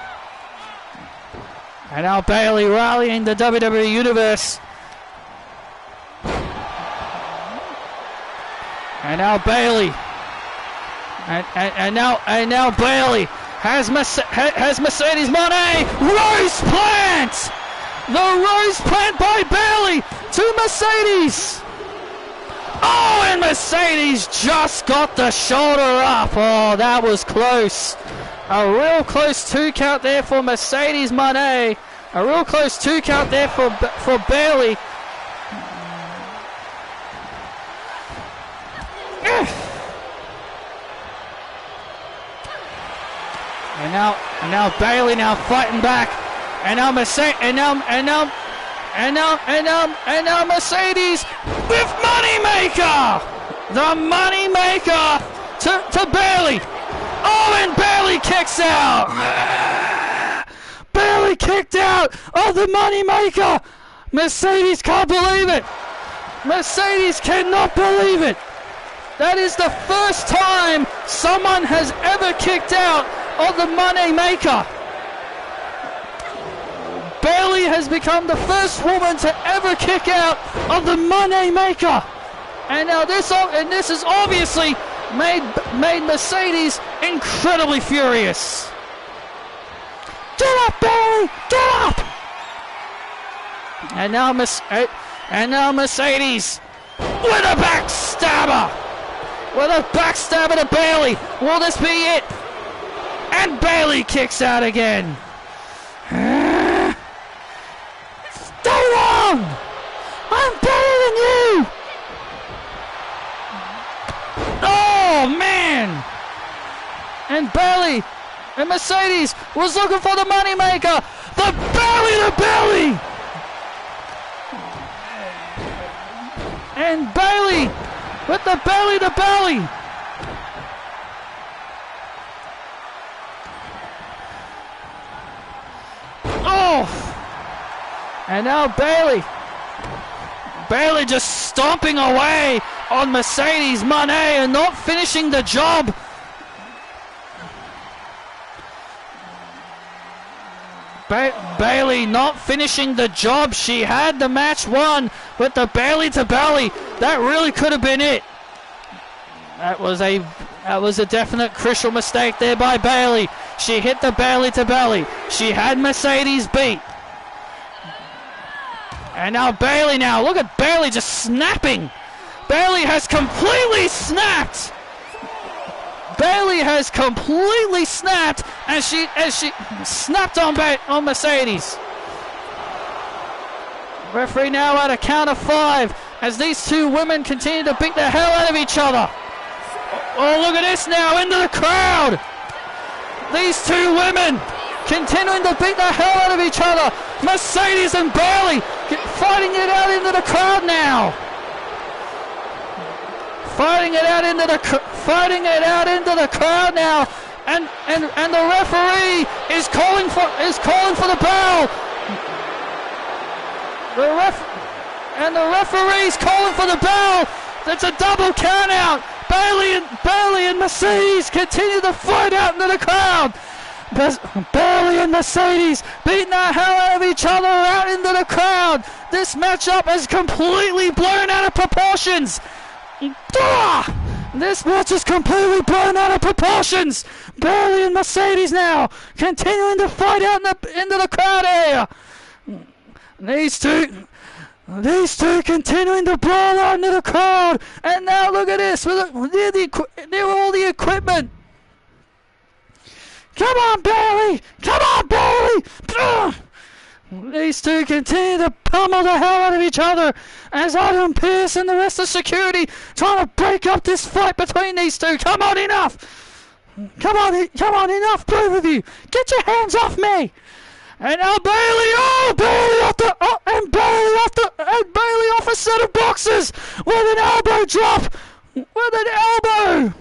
And now Bayley rallying the WWE Universe. And now Bayley And now Bailey has Mercedes Moné. Rose plant! The rose plant by Bailey to Mercedes. Oh, and Mercedes just got the shoulder up. Oh, that was close. A real close 2 count there for Mercedes Moné. A real close 2 count there for Bailey. And now Bailey now fighting back. And now Mercedes with Moneymaker. The Moneymaker to Bailey. Oh, and Bailey kicks out. Bailey kicked out of the Moneymaker. Mercedes can't believe it. Mercedes cannot believe it. That is the first time someone has ever kicked out of the Moneymaker. Bailey has become the first woman to ever kick out of the Moneymaker. And now this has obviously made Mercedes incredibly furious. Get up, Bailey! Get up! And now Mercedes with a backstabber! With a backstabber to Bailey! Will this be it? And Bailey kicks out again. Stay long! I'm better than you! Oh, man! And Bailey and Mercedes was looking for the Moneymaker. The belly to belly! And Bailey with the belly to belly. Oh! And now Bailey just stomping away on Mercedes Moné and not finishing the job. Bailey not finishing the job. She had the match won with the belly to belly. That really could have been it. That was a definite crucial mistake there by Bailey. She hit the belly to belly. She had Mercedes beat. And now Bailey look at Bailey just snapping. Bailey has completely snapped. Bailey has completely snapped as she snapped on Mercedes. Referee now at a count of 5 as these two women continue to beat the hell out of each other. Oh, look at this now into the crowd. These two women continuing to beat the hell out of each other. Mercedes and Bailey fighting it out into the crowd now. Fighting it out into the crowd now, and the referee is calling for the bell. The referee's calling for the bell. That's a double count out. Bailey and Mercedes continue to fight out into the crowd. Bailey and Mercedes beating the hell out of each other out into the crowd. This matchup is completely blown out of proportions. This match is completely blown out of proportions. Bailey and Mercedes now continuing to fight out into the crowd area. These two continuing to brawl out into the crowd. And now look at this. Near all the equipment. Come on, Bailey! Come on, Bailey! These two continue to pummel the hell out of each other as Adam Pearce and the rest of security trying to break up this fight between these two. Come on, enough! Come on, enough, both of you! Get your hands off me! And now Bailey, Bailey off a set of boxes with an elbow drop! With an elbow!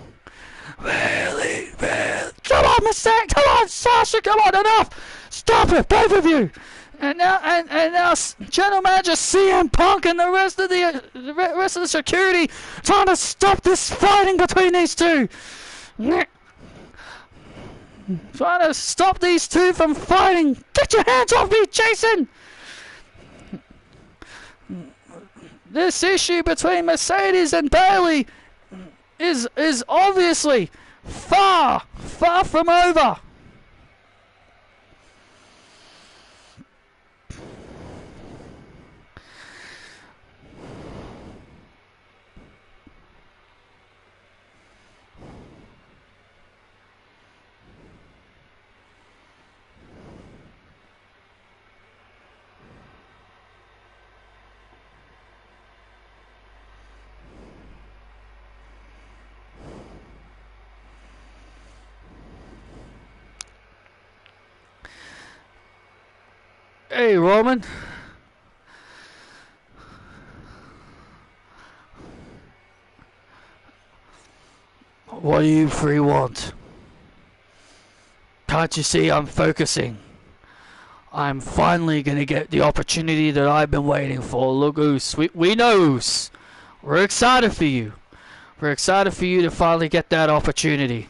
Bailey, come on, Mustang, come on, Sasha, come on, enough! Stop it, both of you! And now General Manager CM Punk and the rest of the security trying to stop this fighting between these two. Trying to stop these two from fighting. Get your hands off me, Jason! This issue between Mercedes and Bailey is obviously far from over. Hey, Roman. What do you three want? Can't you see I'm focusing? I'm finally going to get the opportunity that I've been waiting for. Look, Oos. We know, Oos. We're excited for you. We're excited for you to finally get that opportunity.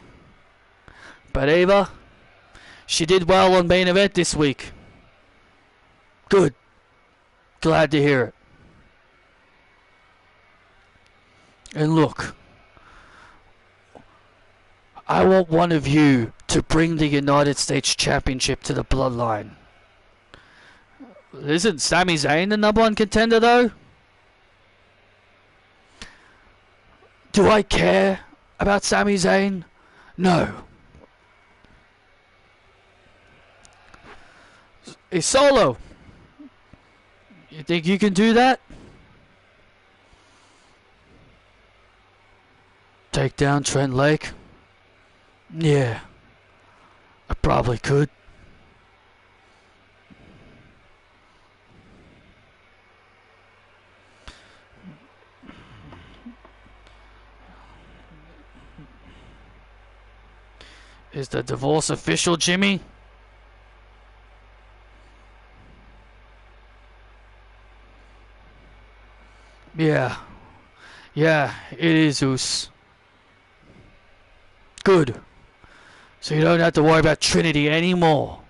But Ava, she did well on main event this week. Good. Glad to hear it. And look, I want one of you to bring the United States Championship to the Bloodline. Isn't Sami Zayn the #1 contender though? Do I care about Sami Zayn? No. Hey, Solo. You think you can do that? Take down Trent Lake? Yeah, I probably could. Is the divorce official, Jimmy? Yeah, it is, Oos. Good. So you don't have to worry about Trinity anymore.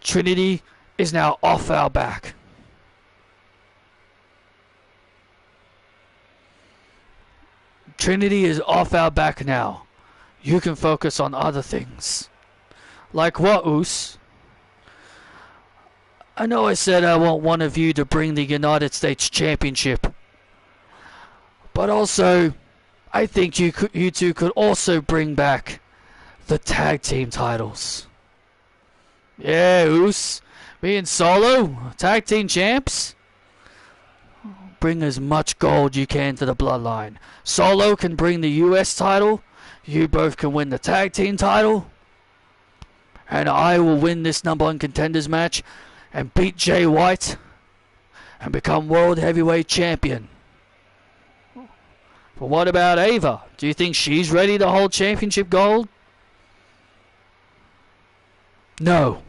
Trinity is now off our back. Trinity is off our back now. You can focus on other things. Like what, Oos? I know I said I want one of you to bring the United States Championship. But also, I think you two could also bring back the tag team titles. Yeah, Oos. Me and Solo, tag team champs. Bring as much gold you can to the Bloodline. Solo can bring the US title. You both can win the tag team title. And I will win this #1 contenders match and beat Jay White and become World Heavyweight Champion. But what about Ava? Do you think she's ready to hold championship gold? No.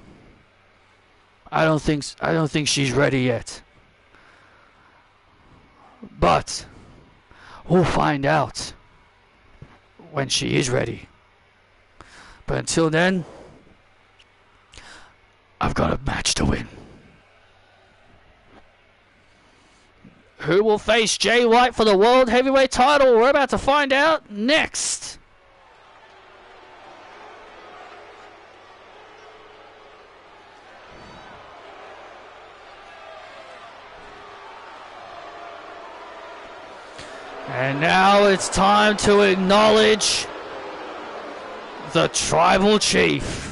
I don't think she's ready yet. But we'll find out when she is ready. But until then, I've got a match to win. Who will face Jay White for the World Heavyweight title? We're about to find out next. And now it's time to acknowledge the Tribal Chief.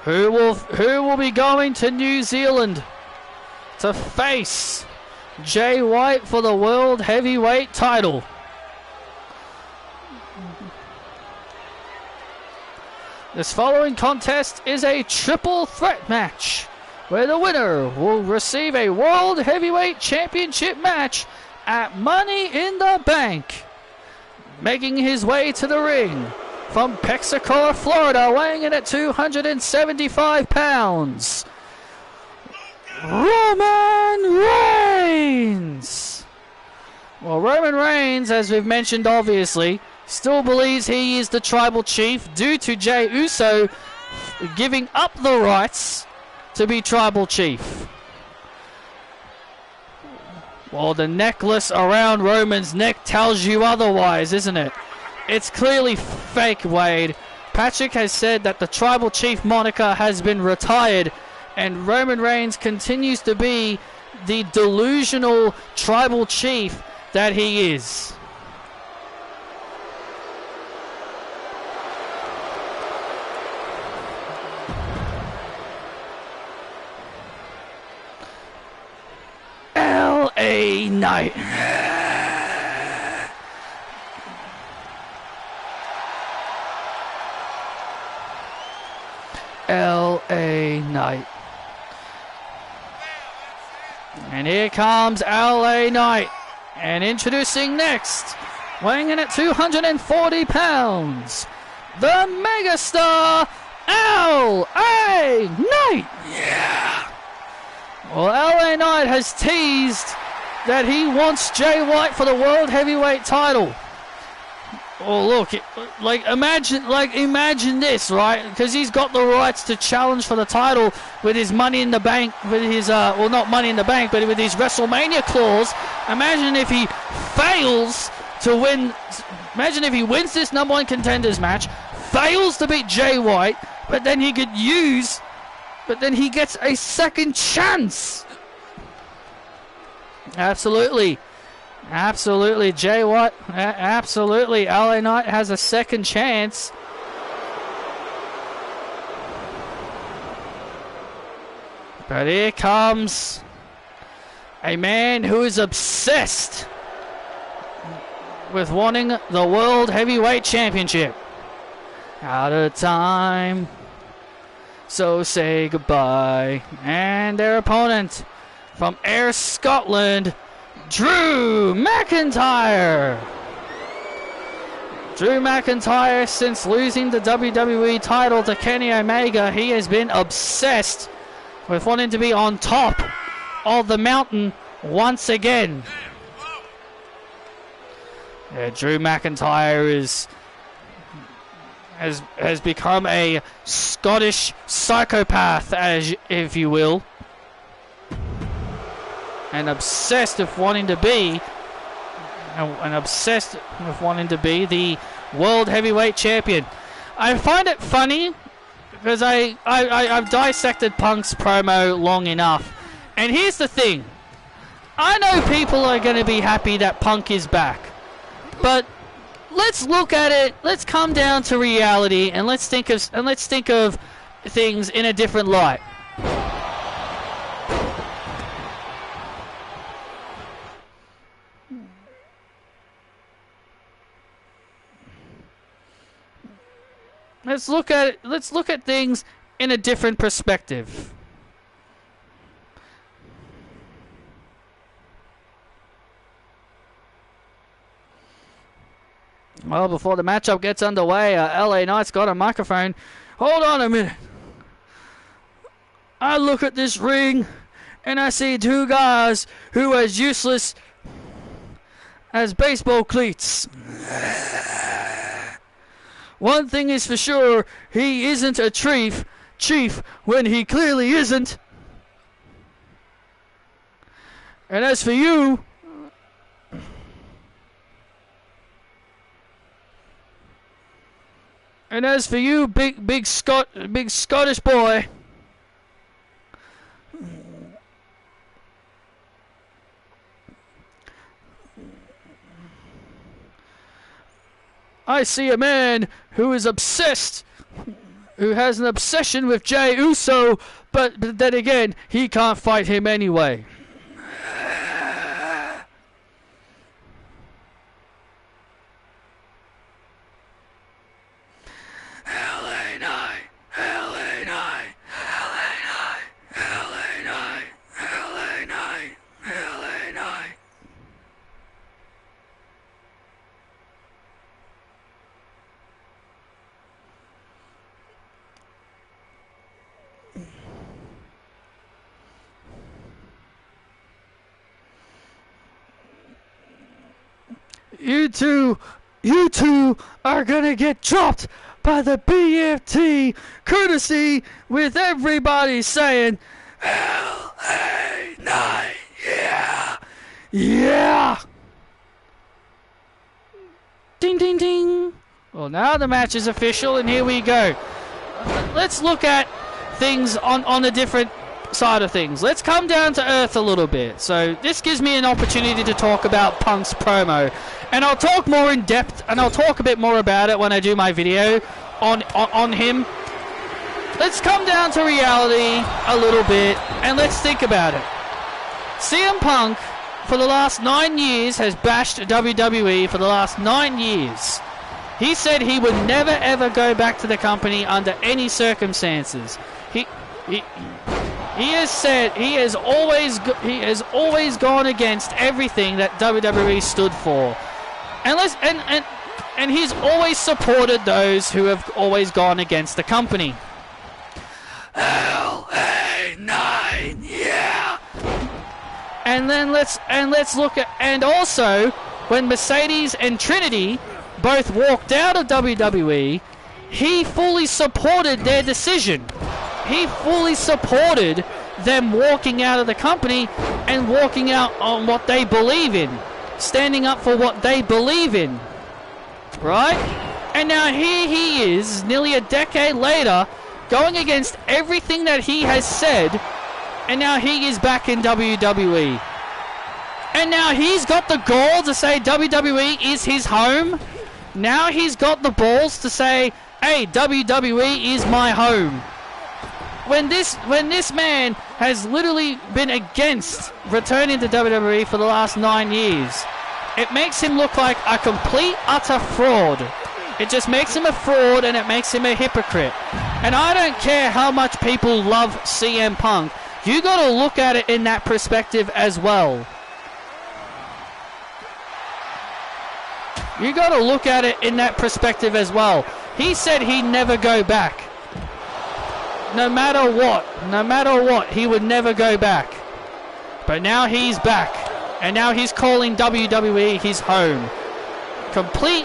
Who will be going to New Zealand to face Jay White for the World Heavyweight title? This following contest is a triple threat match where the winner will receive a World Heavyweight Championship match at Money in the Bank. Making his way to the ring from Pensacola, Florida, weighing in at 275 pounds, Roman Reigns. Well, Roman Reigns, as we've mentioned obviously, still believes he is the Tribal Chief due to Jey Uso giving up the rights to be tribal chief. Well, the necklace around Roman's neck tells you otherwise, isn't it? It's clearly fake, Wade. Patrick has said that the tribal chief moniker has been retired, and Roman Reigns continues to be the delusional tribal chief that he is. LA Knight. LA Knight. And here comes LA Knight. And introducing next, weighing in at 240 pounds, the megastar LA Knight. Yeah. Well, LA Knight has teased that he wants Jay White for the World Heavyweight title. Oh, look, imagine this, right? Because he's got the rights to challenge for the title with his Money in the Bank, with his, well, not Money in the Bank, but with his WrestleMania clause. Imagine if he fails to win, imagine if he wins this number one contenders match, fails to beat Jay White, but then he gets a second chance. Absolutely. Absolutely, Jay White. Absolutely, LA Knight has a second chance. But here comes a man who is obsessed with wanting the World Heavyweight Championship. Out of time, so say goodbye. And their opponent from Ayr, Scotland, Drew McIntyre. Drew McIntyre, since losing the WWE title to Kenny Omega, he has been obsessed with wanting to be on top of the mountain once again. Yeah, Drew McIntyre has become a Scottish psychopath, if you will. And obsessed with wanting to be the World Heavyweight Champion. I find it funny because I've dissected Punk's promo long enough. And here's the thing. I know people are going to be happy that Punk is back. But let's look at it. Let's come down to reality and let's think of things in a different light. Let's look at things in a different perspective. Well, before the matchup gets underway, LA Knight's got a microphone. Hold on a minute. I look at this ring and I see two guys who are as useless as baseball cleats. One thing is for sure, he isn't a chief when he clearly isn't. And as for you, big Scottish boy, I see a man who is obsessed, who has an obsession with Jey Uso, but then again, he can't fight him anyway. You two are gonna get dropped by the BFT, courtesy with everybody saying, LA Knight, yeah, yeah. Ding, ding, ding. Well, now the match is official, and here we go. Let's look at things on a different side of things. Let's come down to earth a little bit. So this gives me an opportunity to talk about Punk's promo, and I'll talk more in depth, and I'll talk a bit more about it when I do my video on him. Let's come down to reality a little bit, and let's think about it. CM Punk, for the last 9 years, has bashed WWE for the last 9 years. He said he would never ever go back to the company under any circumstances. He has said he has always gone against everything that WWE stood for, and he's always supported those who have always gone against the company. LA Knight, yeah. And let's look at, and also when Mercedes and Trinity both walked out of WWE, he fully supported their decision. He fully supported them walking out of the company and walking out on what they believe in, standing up for what they believe in, right? And now here he is, nearly a decade later, going against everything that he has said, and now he is back in WWE. And now he's got the gall to say WWE is his home. Now he's got the balls to say, hey, WWE is my home. When this man has literally been against returning to WWE for the last 9 years, it makes him look like a complete, utter fraud. It just makes him a fraud, and it makes him a hypocrite. And I don't care how much people love CM Punk. You got to look at it in that perspective as well. You got to look at it in that perspective as well. He said he'd never go back. No matter what, he would never go back. But now he's back. And now he's calling WWE his home. Complete,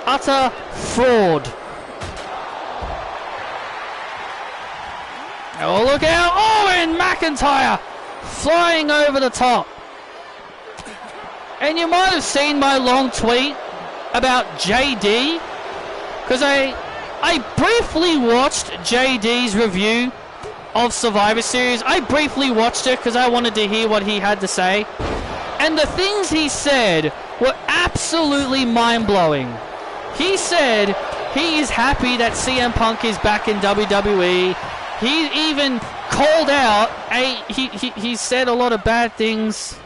utter fraud. Oh, look out. Oh, and McIntyre flying over the top. And you might have seen my long tweet about JD, because I briefly watched JD's review of Survivor Series. I briefly watched it because I wanted to hear what he had to say. And the things he said were absolutely mind-blowing. He said he is happy that CM Punk is back in WWE. He even called out, he said a lot of bad things.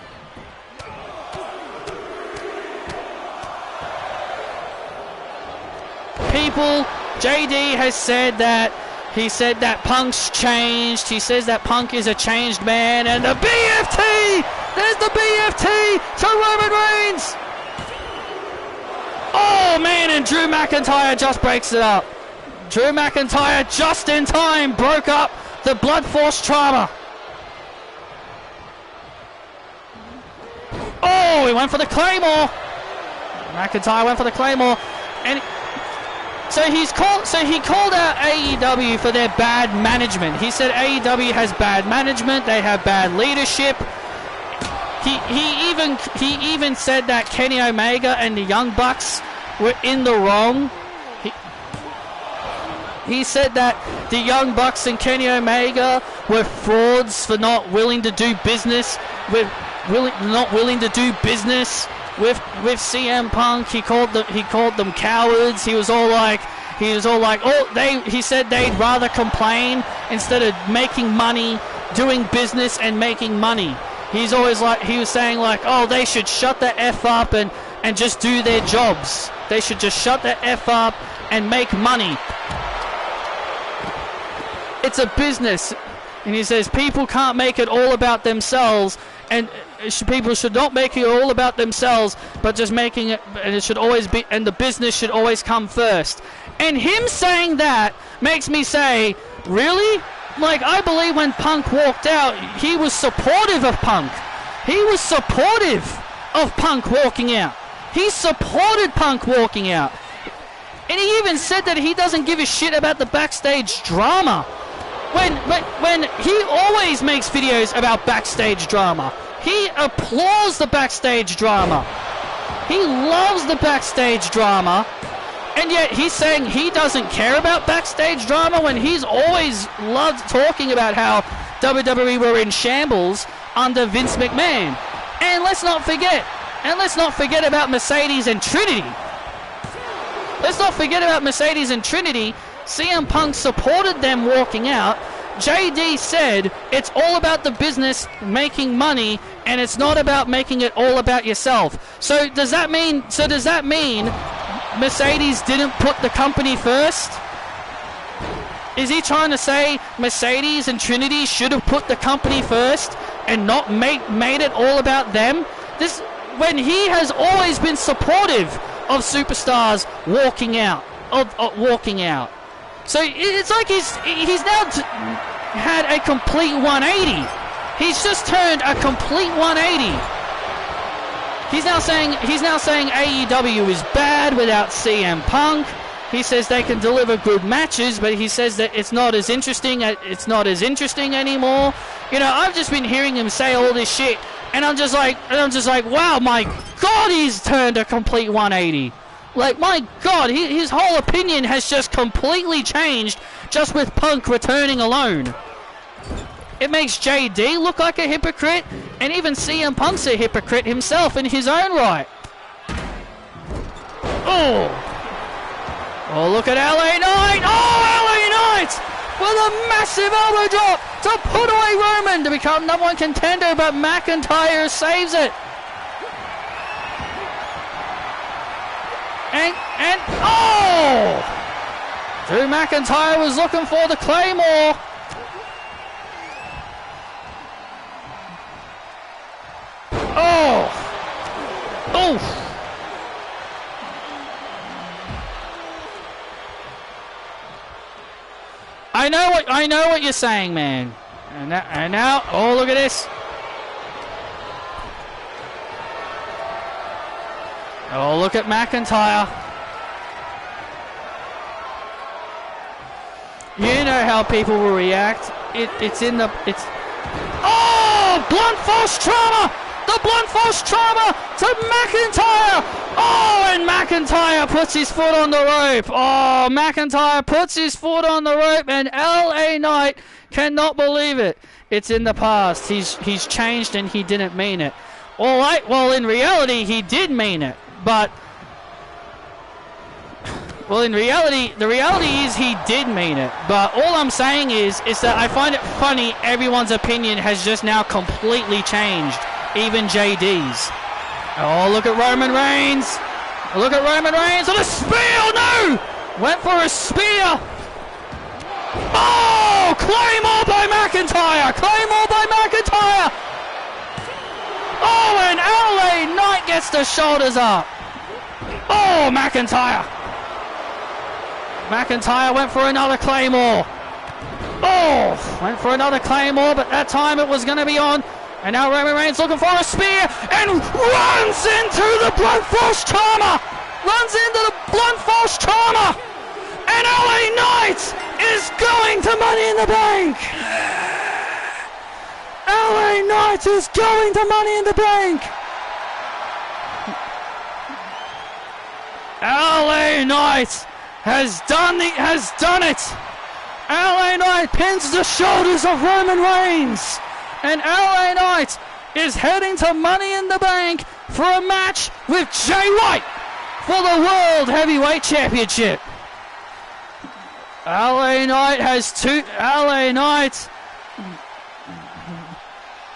JD has said that Punk's changed. He says that Punk is a changed man, and the BFT! There's the BFT to Roman Reigns! Oh man, and Drew McIntyre just breaks it up. Drew McIntyre just in time broke up the Blood Force trauma. Oh, he went for the Claymore. McIntyre went for the Claymore, and So he called out AEW for their bad management. He said AEW has bad management. They have bad leadership. He even said that Kenny Omega and the Young Bucks were in the wrong. He said that the Young Bucks and Kenny Omega were frauds for not willing to do business with CM Punk. He called them cowards. He was all like, he said they'd rather complain instead of making money, doing business and making money. He was saying like, oh, they should shut the F up and just do their jobs. They should just shut the F up and make money. It's a business. And he says people can't make it all about themselves, and people should not make it all about themselves, but just making it, and it should always be, and the business should always come first. And him saying that makes me say, really? Like, I believe when Punk walked out, he was supportive of Punk. He was supportive of Punk walking out. He supported Punk walking out. And he even said that he doesn't give a shit about the backstage drama. When he always makes videos about backstage drama. He applauds the backstage drama. He loves the backstage drama. And yet he's saying he doesn't care about backstage drama when he's always loved talking about how WWE were in shambles under Vince McMahon. And let's not forget about Mercedes and Trinity. Let's not forget about Mercedes and Trinity. CM Punk supported them walking out. JD said it's all about the business, making money, and it's not about making it all about yourself. So does that mean Mercedes didn't put the company first? Is he trying to say Mercedes and Trinity should have put the company first and not made it all about them? This, when he has always been supportive of superstars walking out, So it's like he's now had a complete 180. He's just turned a complete 180. He's now saying AEW is bad without CM Punk. He says they can deliver good matches, but he says that it's not as interesting anymore. You know, I've just been hearing him say all this shit, and I'm just like, wow, my God, he's turned a complete 180. Like, my God, his whole opinion has just completely changed just with Punk returning alone. It makes JD look like a hypocrite, and even CM Punk's a hypocrite himself in his own right. Oh, look at LA Knight. Oh, LA Knight with a massive elbow drop to put away Roman to become #1 contender, but McIntyre saves it. And Drew McIntyre was looking for the Claymore. I know what you're saying, man. And now, oh, look at this. Oh, look at McIntyre. You know how people will react. It's blunt force trauma! The blunt force trauma to McIntyre! Oh, and McIntyre puts his foot on the rope. Oh, McIntyre puts his foot on the rope, and LA Knight cannot believe it. It's in the past. He's changed and he didn't mean it. All right, well, in reality, he did mean it. But, well, in reality, the reality is he did mean it. But all I'm saying is that I find it funny everyone's opinion has just now completely changed. Even JD's. Oh, look at Roman Reigns. Look at Roman Reigns on a spear. No! Went for a spear. Oh! Claymore by McIntyre. Claymore by McIntyre. Oh, and LA Knight gets the shoulders up. Oh, McIntyre. McIntyre went for another Claymore. Oh, went for another Claymore, but that time it was going to be on. And now Roman Reigns looking for a spear and runs into the blunt force trauma. Runs into the blunt force trauma. And LA Knight is going to Money in the Bank. LA Knight is going to Money in the Bank. LA Knight has done it. LA Knight pins the shoulders of Roman Reigns. And LA Knight is heading to Money in the Bank for a match with Jay White for the World Heavyweight Championship. LA Knight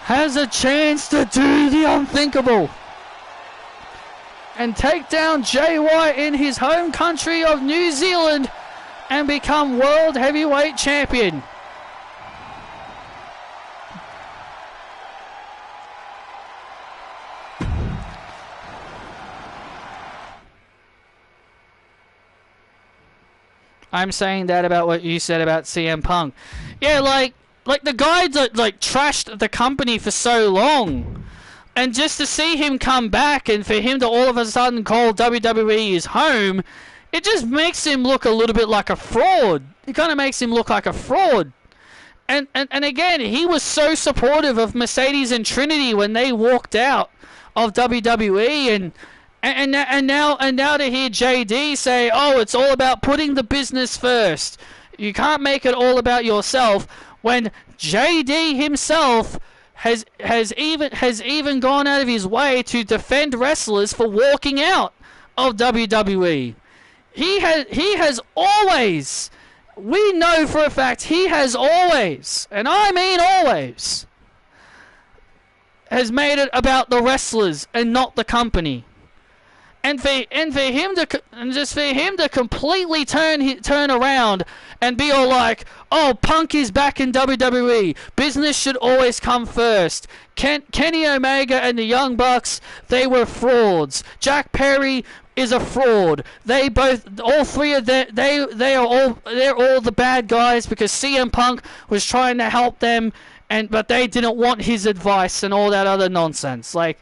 has a chance to do the unthinkable and take down Jay White in his home country of New Zealand and become World Heavyweight Champion. I'm saying that about what you said about CM Punk. Yeah, like the guy that trashed the company for so long, and just to see him come back and for him to all of a sudden call WWE his home, it just makes him look a little bit like a fraud. It kind of makes him look like a fraud. And again, he was so supportive of Mercedes and Trinity when they walked out of WWE, and now to hear JD say, "Oh, it's all about putting the business first. You can't make it all about yourself," when JD himself has even gone out of his way to defend wrestlers for walking out of WWE. He has always, we know for a fact, he has always, and I mean always, has made it about the wrestlers and not the company. And for him to completely turn around and be all like, "Oh, Punk is back in WWE. Business should always come first. Kenny Omega and the Young Bucks, they were frauds. Jack Perry is a fraud. All three of them, they're all the bad guys because CM Punk was trying to help them, but they didn't want his advice and all that other nonsense." Like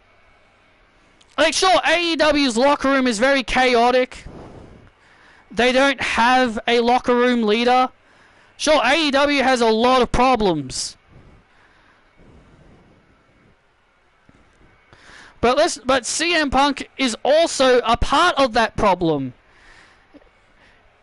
sure, AEW's locker room is very chaotic. They don't have a locker room leader. Sure, AEW has a lot of problems. But CM Punk is also a part of that problem.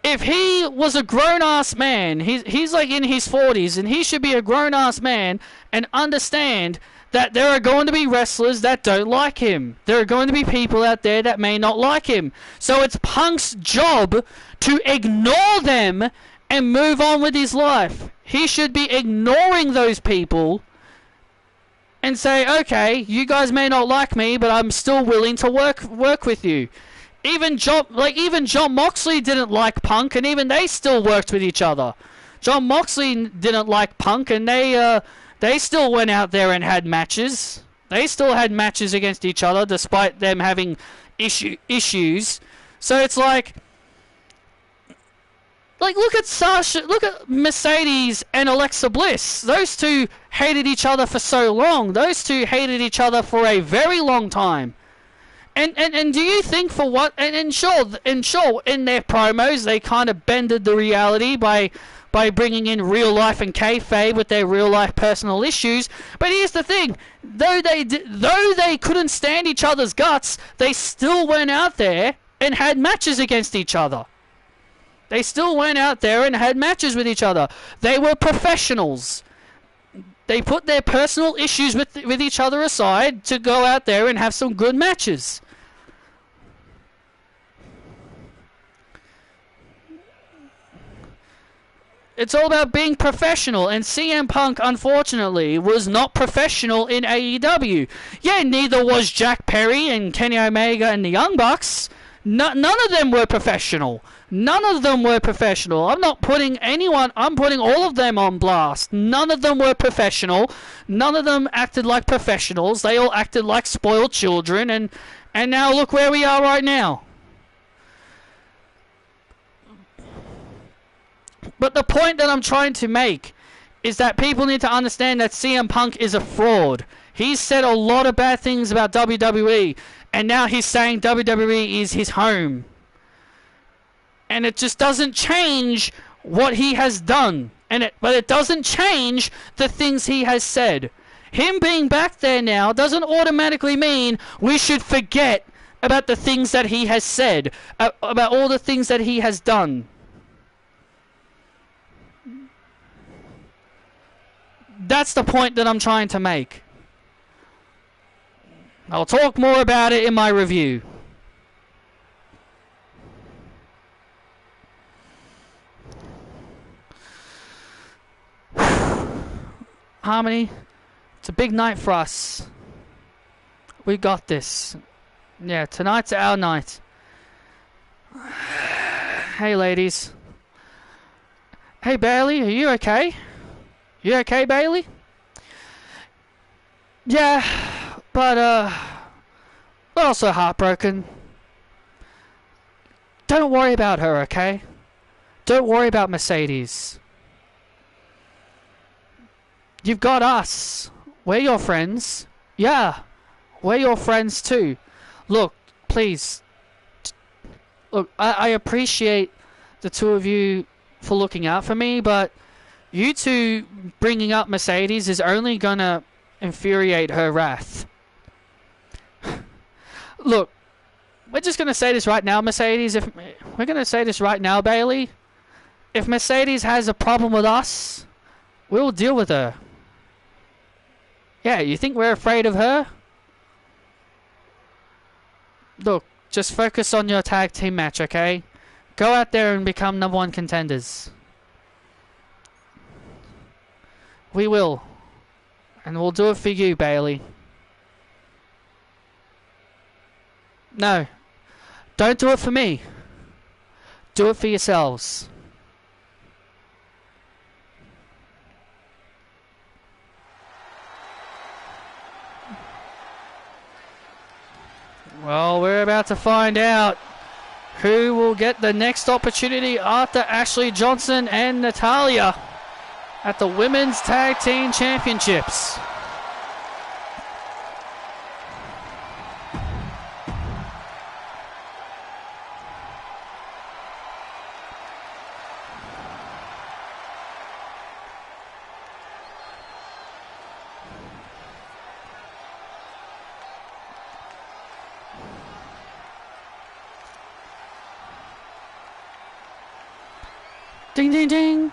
If he was a grown-ass man, he's like in his 40s, and he should be a grown-ass man and understand that there are going to be wrestlers that don't like him. There are going to be people out there that may not like him. So it's Punk's job to ignore them and move on with his life. He should be ignoring those people and say, "Okay, you guys may not like me, but I'm still willing to work with you." Even John Moxley didn't like Punk, and even they still worked with each other. John Moxley didn't like Punk, and they still went out there and had matches. They still had matches against each other despite them having issues. So it's like look at Mercedes and Alexa Bliss. Those two hated each other for so long. Those two hated each other for a very long time. And do you think for what? And sure, in their promos they kind of bended the reality by bringing in real life and kayfabe with their real life personal issues. But here's the thing: though they couldn't stand each other's guts, they still went out there and had matches against each other. They still went out there and had matches with each other. They were professionals. They put their personal issues with each other aside to go out there and have some good matches. It's all about being professional, and CM Punk, unfortunately, was not professional in AEW. Yeah, neither was Jack Perry and Kenny Omega and the Young Bucks. None of them were professional. None of them were professional. I'm not putting anyone, I'm putting all of them on blast. None of them were professional. None of them acted like professionals. They all acted like spoiled children, and now look where we are right now. But the point that I'm trying to make is that people need to understand that CM Punk is a fraud. He's said a lot of bad things about WWE, and now he's saying WWE is his home. And it just doesn't change what he has done. But it doesn't change the things he has said. Him being back there now doesn't automatically mean we should forget about the things that he has said, about all the things that he has done. That's the point that I'm trying to make. I'll talk more about it in my review. Harmony, it's a big night for us. We got this. Yeah, tonight's our night. Hey, ladies. Hey, Bailey, are you okay? You okay, Bailey? Yeah, but we're also heartbroken. Don't worry about her, okay? Don't worry about Mercedes. You've got us. We're your friends. Yeah, we're your friends too. Look, please. Look, I appreciate the two of you for looking out for me, but you two bringing up Mercedes is only gonna infuriate her wrath. Look, we're just gonna say this right now, Mercedes. If we're gonna say this right now, Bailey, if Mercedes has a problem with us, we'll deal with her. Yeah, you think we're afraid of her? Look, just focus on your tag team match, okay? Go out there and become #1 contenders. We will. And we'll do it for you, Bailey. No. Don't do it for me. Do it for yourselves. Well, we're about to find out who will get the next opportunity after Ashley Johnson and Natalya at the Women's Tag Team Championships. Ding, ding, ding.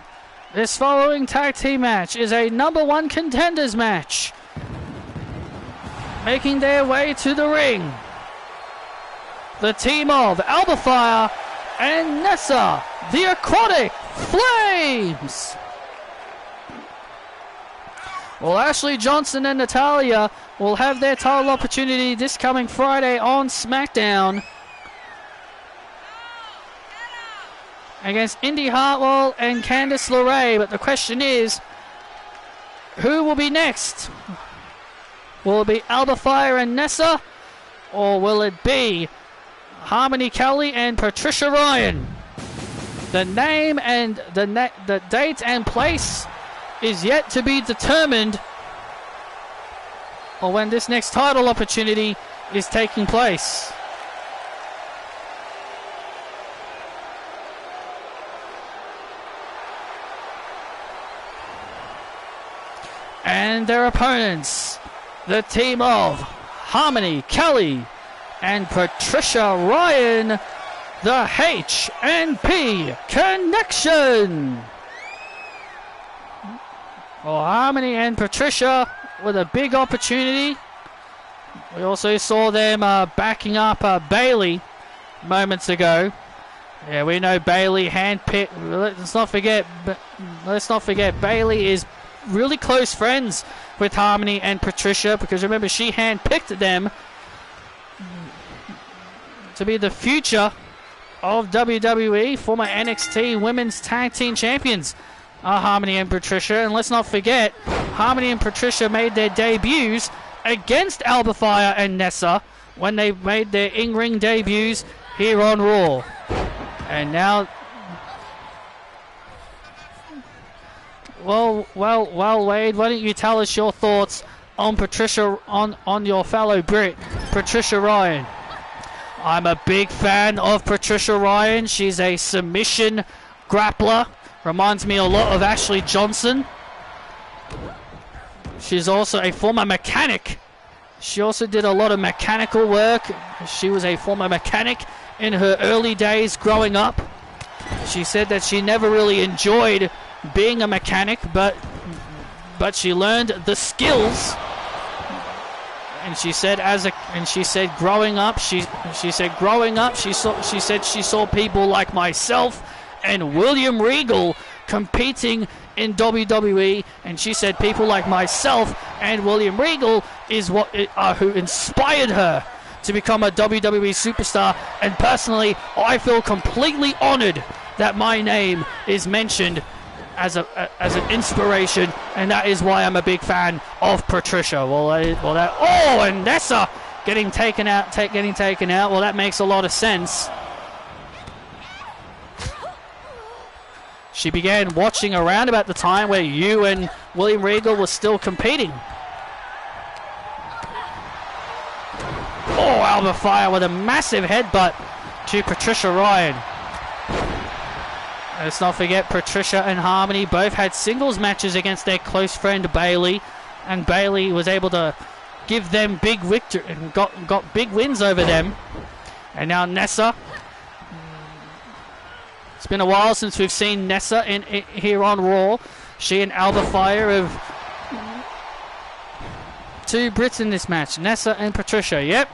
This following tag team match is a #1 contenders match. Making their way to the ring, the team of Alba Fire and Nessa, the Aquatic Flames. Well, Ashley Johnson and Natalya will have their title opportunity this coming Friday on SmackDown against Indy Hartwell and Candice LeRae. But the question is, who will be next? Will it be Alba Fire and Nessa, or will it be Harmony Kelly and Patricia Ryan? The name and the date and place is yet to be determined, or when this next title opportunity is taking place. And their opponents, the team of Harmony Kelly and Patricia Ryan, the H&P Connection. Well, Harmony and Patricia with a big opportunity. We also saw them backing up Bailey moments ago. Yeah, we know Bailey handpicked. Let's not forget Bailey is really close friends with Harmony and Patricia, because remember, she handpicked them to be the future of WWE. Former NXT Women's Tag Team Champions are Harmony and Patricia. And let's not forget, Harmony and Patricia made their debuts against Alba Fire and Nessa when they made their in-ring debuts here on Raw. And now, well, Wade, why don't you tell us your thoughts on Patricia, on your fellow Brit, Patricia Ryan? I'm a big fan of Patricia Ryan. She's a submission grappler. Reminds me a lot of Ashley Johnson. She's also a former mechanic. She also did a lot of mechanical work. She was a former mechanic in her early days growing up. She said that she never really enjoyed being a mechanic, but she learned the skills. And she said growing up she saw people like myself and William Regal competing in WWE, and she said people like myself and William Regal is who inspired her to become a WWE superstar. And personally, I feel completely honored that my name is mentioned as an inspiration, and that is why I'm a big fan of Patricia. And Nessa getting taken out. Well, that makes a lot of sense. She began watching around about the time where you and William Regal were still competing. Oh, Alba Fire with a massive headbutt to Patricia Ryan. Let's not forget Patricia and Harmony both had singles matches against their close friend Bailey, and Bailey was able to give them big victory and got big wins over them. And now Nessa. It's been a while since we've seen Nessa here on Raw. She and Alba Fire have two Brits in this match, Nessa and Patricia. Yep,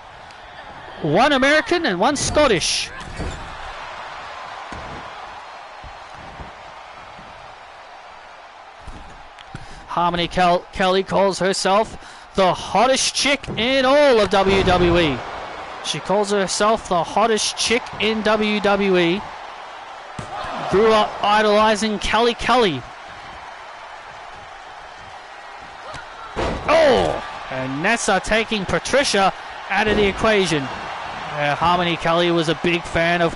one American and one Scottish. Harmony Kelly calls herself the hottest chick in all of WWE. She calls herself the hottest chick in WWE. Grew up idolizing Kelly Kelly. Oh! And Nessa taking Patricia out of the equation. Harmony Kelly was a big fan of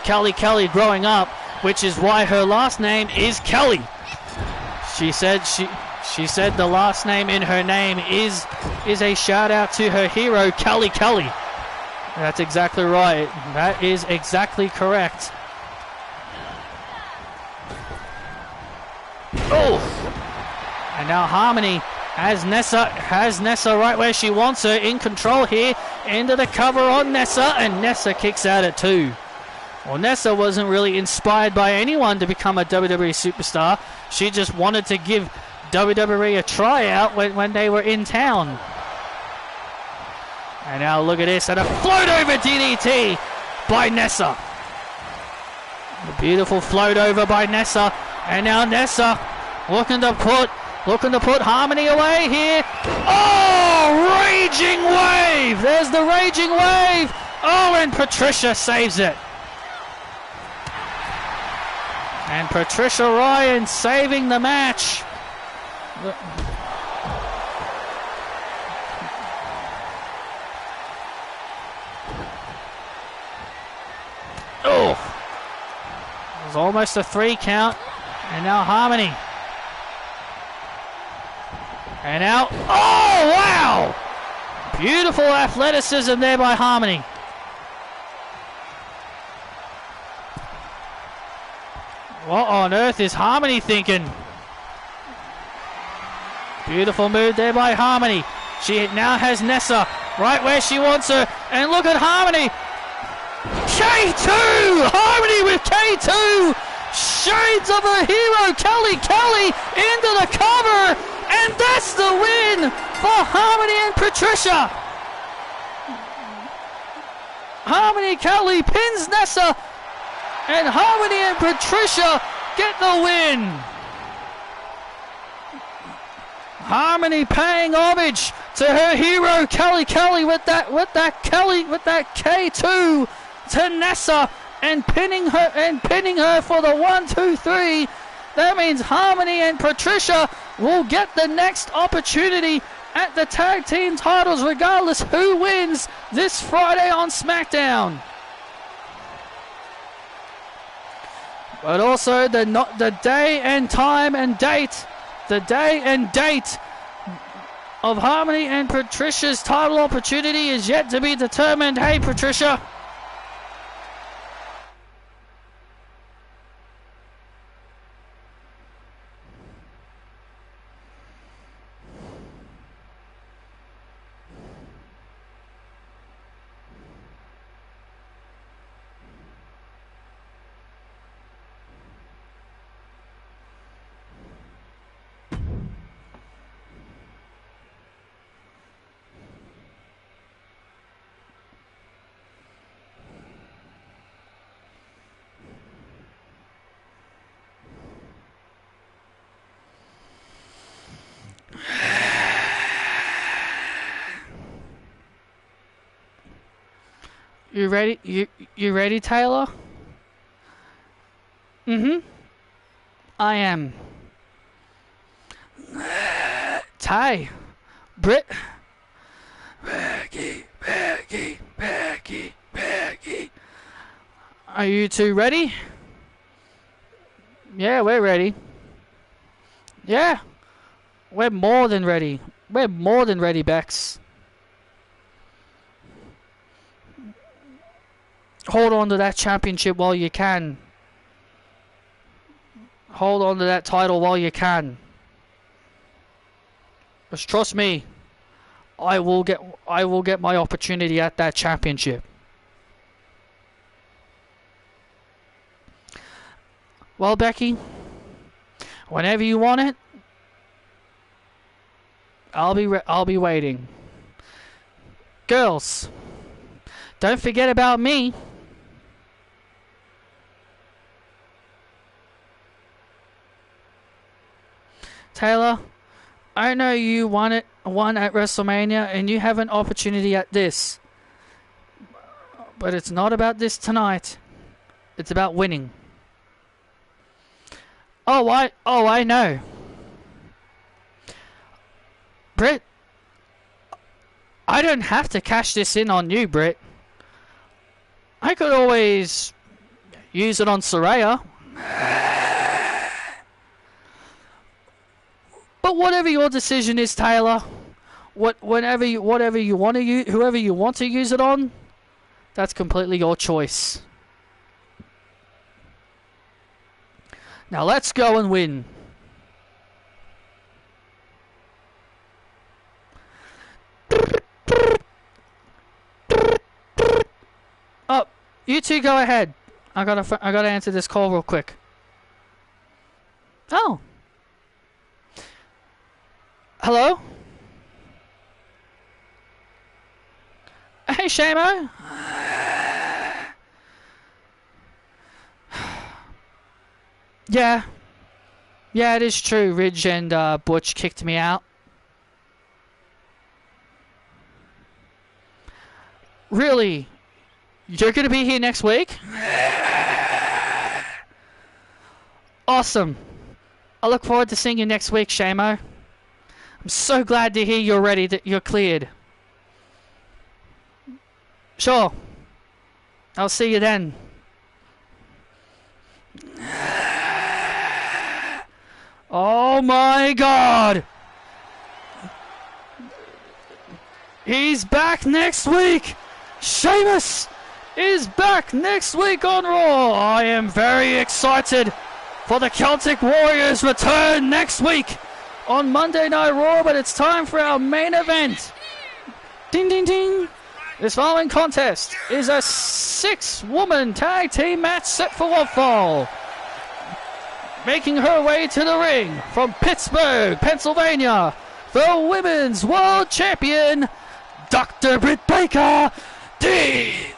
Kelly Kelly growing up, which is why her last name is Kelly. She said the last name in her name is a shout out to her hero Kelly Kelly. That's exactly right. That is exactly correct. Oh! And now Harmony has Nessa right where she wants her, in control here, into the cover on Nessa, and Nessa kicks out at 2. Well, Nessa wasn't really inspired by anyone to become a WWE superstar. She just wanted to give WWE a tryout when they were in town. And now look at this, and a float over DDT by Nessa. A beautiful float over by Nessa, and now Nessa looking to put Harmony away here. Oh, raging wave! There's the raging wave. Oh, and Patricia saves it. And Patricia Ryan saving the match. Oh! It was almost a 3 count. And now Harmony. And now, oh wow! Beautiful athleticism there by Harmony. What on earth is Harmony thinking? Beautiful move there by Harmony. She now has Nessa right where she wants her. And look at Harmony. K2! Harmony with K2! Shades of her hero, Kelly Kelly, into the cover. And that's the win for Harmony and Patricia. Harmony Kelly pins Nessa. And Harmony and Patricia get the win. Harmony paying homage to her hero Kelly Kelly with that K2 to Nessa and pinning her for the 1, 2, 3. That means Harmony and Patricia will get the next opportunity at the tag team titles regardless who wins this Friday on SmackDown. But also the day and time and date, the day and date of Harmony and Patricia's title opportunity is yet to be determined. Hey, Patricia. You ready? You ready, Taylor? Mm-hmm. I am. Ty. Britt. Becky. Are you two ready? Yeah, we're ready. Yeah. We're more than ready. We're more than ready, Bex. hold on to that championship while you can. Hold on to that title while you can. Just trust me, I will get my opportunity at that championship. Well, Becky, whenever you want it, I'll be waiting. Girls, don't forget about me. Taylor, I know you won at WrestleMania and you have an opportunity at this. But it's not about this tonight. It's about winning. Oh, I know. Britt, I don't have to cash this in on you, Britt. I could always use it on Saraya. But whatever your decision is, Taylor, whatever you want to use, whoever you want to use it on, that's completely your choice. Now let's go and win. Oh, you two go ahead. I gotta answer this call real quick. Oh. Hello? Hey, Shamo. Yeah, it is true. Ridge and Butch kicked me out. Really? You're gonna be here next week? Awesome. I look forward to seeing you next week, Shamo. I'm so glad to hear you're ready, that you're cleared. Sure. I'll see you then. Oh my God! He's back next week! Sheamus is back next week on Raw! I am very excited for the Celtic Warriors' return next week on Monday Night Raw, but it's time for our main event. Ding ding ding! This following contest is a 6-woman tag team match set for one fall. Making her way to the ring from Pittsburgh, Pennsylvania, the Women's World Champion, Dr. Britt Baker, DMD.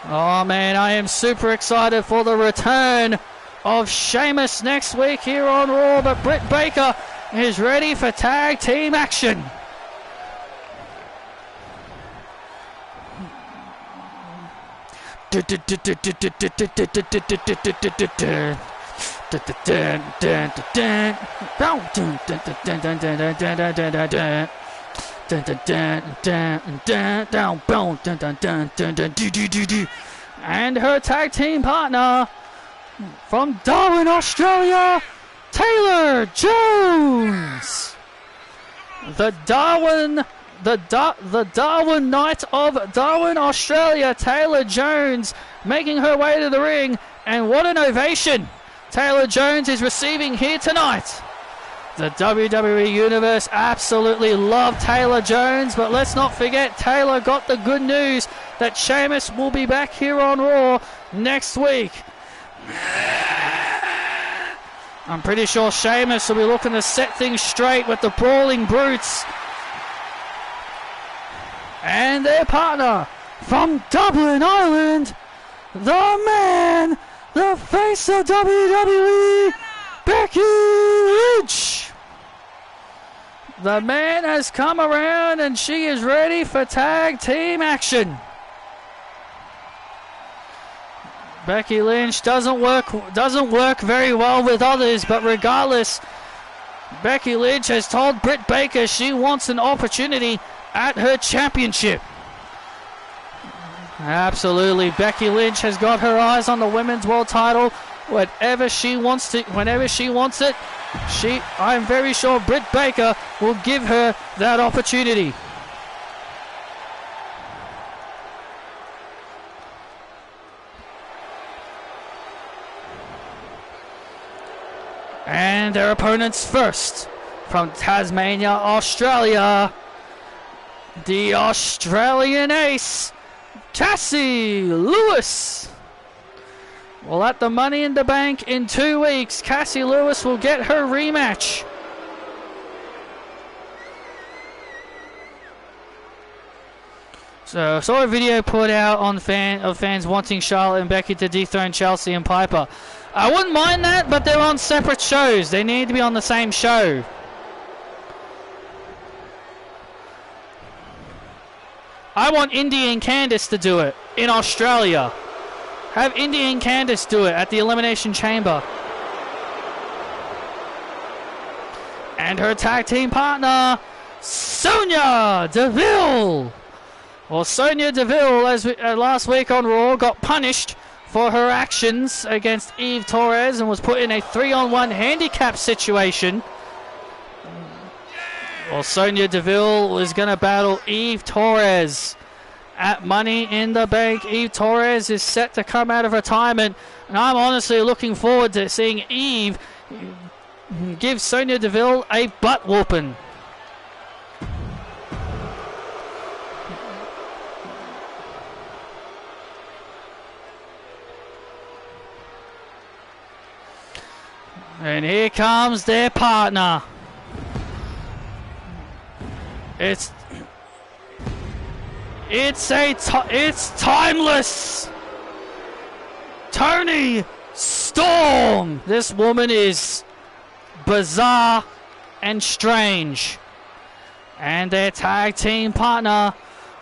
Oh man, I am super excited for the return of Sheamus next week here on Raw, but Britt Baker is ready for tag team action. And her tag team partner from Darwin, Australia, Taylor Jones. The Darwin Knight of Darwin, Australia, Taylor Jones, making her way to the ring, and what an ovation Taylor Jones is receiving here tonight. The WWE Universe absolutely love Taylor Jones, but let's not forget Taylor got the good news that Sheamus will be back here on Raw next week. I'm pretty sure Sheamus will be looking to set things straight with the Brawling Brutes. And their partner from Dublin, Ireland, the man, the face of WWE, Becky Lynch. The man has come around and she is ready for tag team action. Becky Lynch doesn't work very well with others, but regardless, Becky Lynch has told Britt Baker she wants an opportunity at her championship. Absolutely, Becky Lynch has got her eyes on the women's world title. Whenever she wants it, I'm very sure Britt Baker will give her that opportunity. And their opponents first, from Tasmania, Australia, the Australian ace, Cassie Lewis. Well, at the Money in the Bank in 2 weeks, Cassie Lewis will get her rematch. So I saw a video put out on fans wanting Charlotte and Becky to dethrone Chelsea and Piper. I wouldn't mind that, but they're on separate shows. They need to be on the same show. I want Indy and Candice to do it in Australia. Have Indy and Candice do it at the Elimination Chamber. And her tag team partner, Sonya Deville. Well, Sonya Deville, last week on Raw, got punished for her actions against Eve Torres and was put in a 3-on-1 handicap situation. Well, Sonya Deville is going to battle Eve Torres at Money in the Bank. Eve Torres is set to come out of retirement, and I'm honestly looking forward to seeing Eve give Sonya Deville a butt whooping. And here comes their partner. It's timeless. Toni Storm. This woman is bizarre and strange. And their tag team partner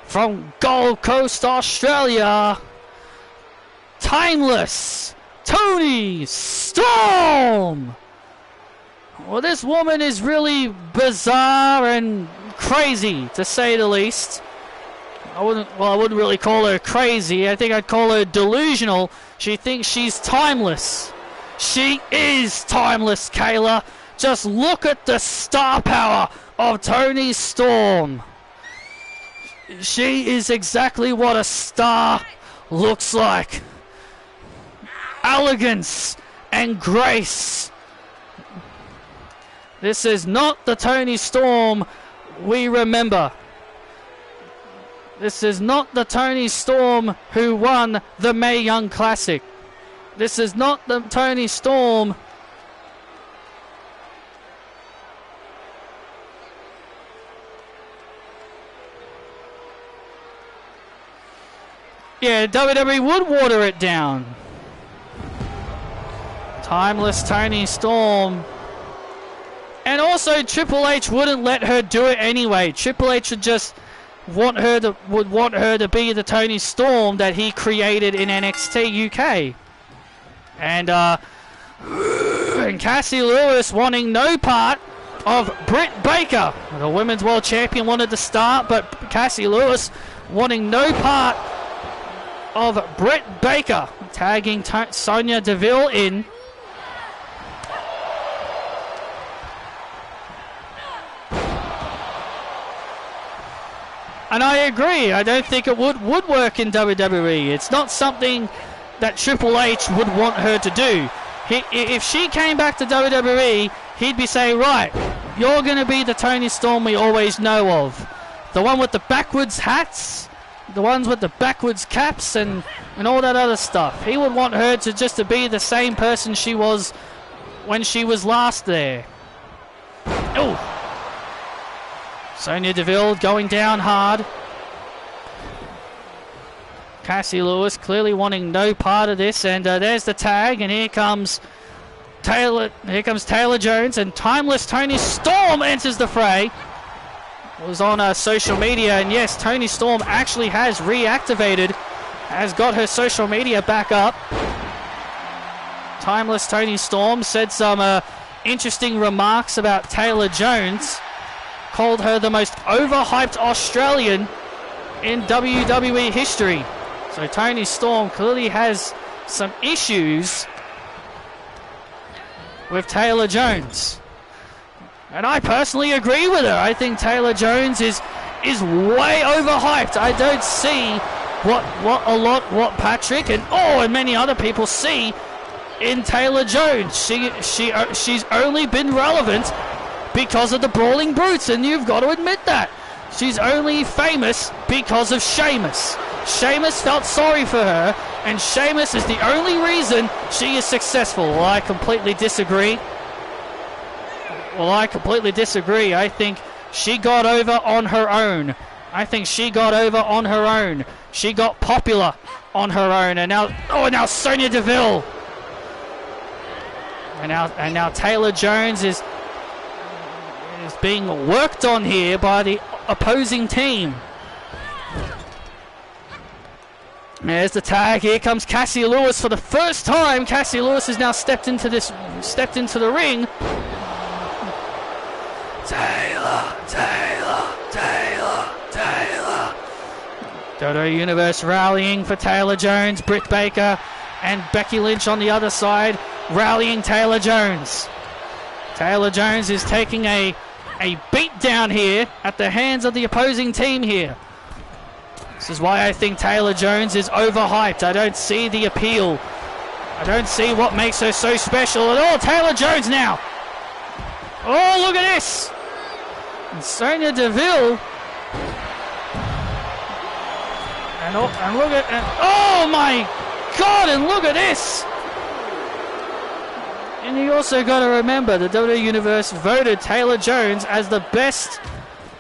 from Gold Coast, Australia, Timeless Toni Storm. Well, this woman is really bizarre and crazy, to say the least. I wouldn't really call her crazy. I think I'd call her delusional. She thinks she's timeless. She is timeless, Kayla. Just look at the star power of Toni Storm. She is exactly what a star looks like. Elegance and grace. This is not the Toni Storm we remember. This is not the Toni Storm who won the Mae Young Classic. This is not the Toni Storm WWE would water it down. Timeless Toni Storm. And also Triple H wouldn't let her do it anyway. Triple H would just want her to be the Toni Storm that he created in NXT UK. And Cassie Lewis wanting no part of Britt Baker. The Women's World Champion wanted to start, but Cassie Lewis wanting no part of Britt Baker. Tagging Sonya Deville in. And I agree. I don't think it would work in WWE. It's not something that Triple H would want her to do. If she came back to WWE, he'd be saying, right, you're going to be the Toni Storm we always know of. The one with the backwards hats, the ones with the backwards caps, and all that other stuff. He would want her to be the same person she was when she was last there. Oh! Sonya Deville going down hard. Cassie Lewis clearly wanting no part of this, and there's the tag, and here comes Taylor Jones, and Timeless Toni Storm enters the fray. It was on social media, and yes, Toni Storm actually has reactivated, has got her social media back up. Timeless Toni Storm said some interesting remarks about Taylor Jones. Called her the most overhyped Australian in WWE history. So Toni Storm clearly has some issues with Taylor Jones. And I personally agree with her. I think Taylor Jones is way overhyped. I don't see what Patrick and many other people see in Taylor Jones. She's only been relevant because of the Brawling Brutes, and you've got to admit that. She's only famous because of Sheamus. Sheamus felt sorry for her, and Sheamus is the only reason she is successful. Well, I completely disagree. I think she got over on her own. She got popular on her own, and now Sonya Deville. And now Taylor Jones is being worked on here by the opposing team. There's the tag. Here comes Cassie Lewis for the first time. Cassie Lewis has now stepped into the ring. Taylor. WWE Universe rallying for Taylor Jones. Britt Baker and Becky Lynch on the other side rallying Taylor Jones. Taylor Jones is taking a beat down here at the hands of the opposing team here. This is why I think Taylor Jones is overhyped. I don't see the appeal. I don't see what makes her so special at all. Taylor Jones now. Oh, look at this. And Sonya Deville. And look at... oh, my God, and look at this. And you also got to remember the WWE Universe voted Taylor Jones as the best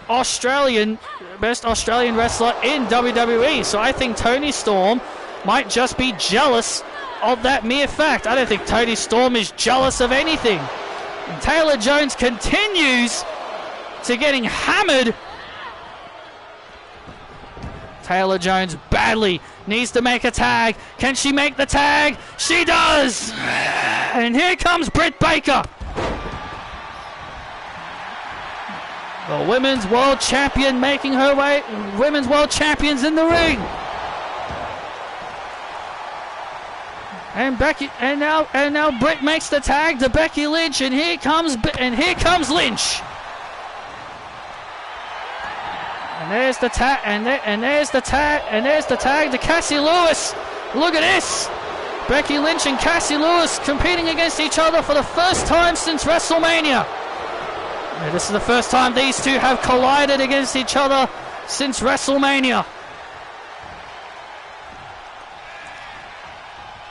Australian wrestler in WWE. So I think Toni Storm might just be jealous of that mere fact. I don't think Toni Storm is jealous of anything. And Taylor Jones continues to getting hammered. Taylor Jones badly needs to make a tag. Can she make the tag? She does! And here comes Britt Baker. The Women's World Champion making her way. Women's World Champions in the ring. And now Britt makes the tag to Becky Lynch, and here comes Lynch. And there's the tag, and there's the tag to Cassie Lewis. Look at this. Becky Lynch and Cassie Lewis competing against each other for the first time since WrestleMania. Yeah, this is the first time these two have collided against each other since WrestleMania.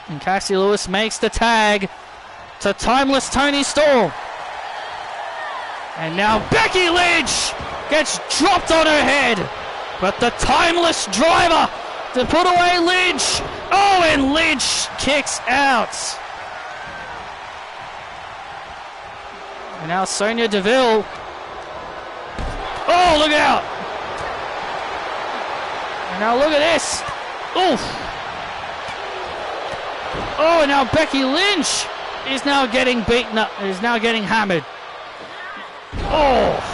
And Cassie Lewis makes the tag to Timeless Toni Storm. And now Becky Lynch gets dropped on her head. But the Timeless Driver to put away Lynch. Oh, and Lynch kicks out. And now Sonya Deville. Oh, look out. And now look at this. Oof. Oh, and now Becky Lynch is now getting beaten up. Is now getting hammered. Oh.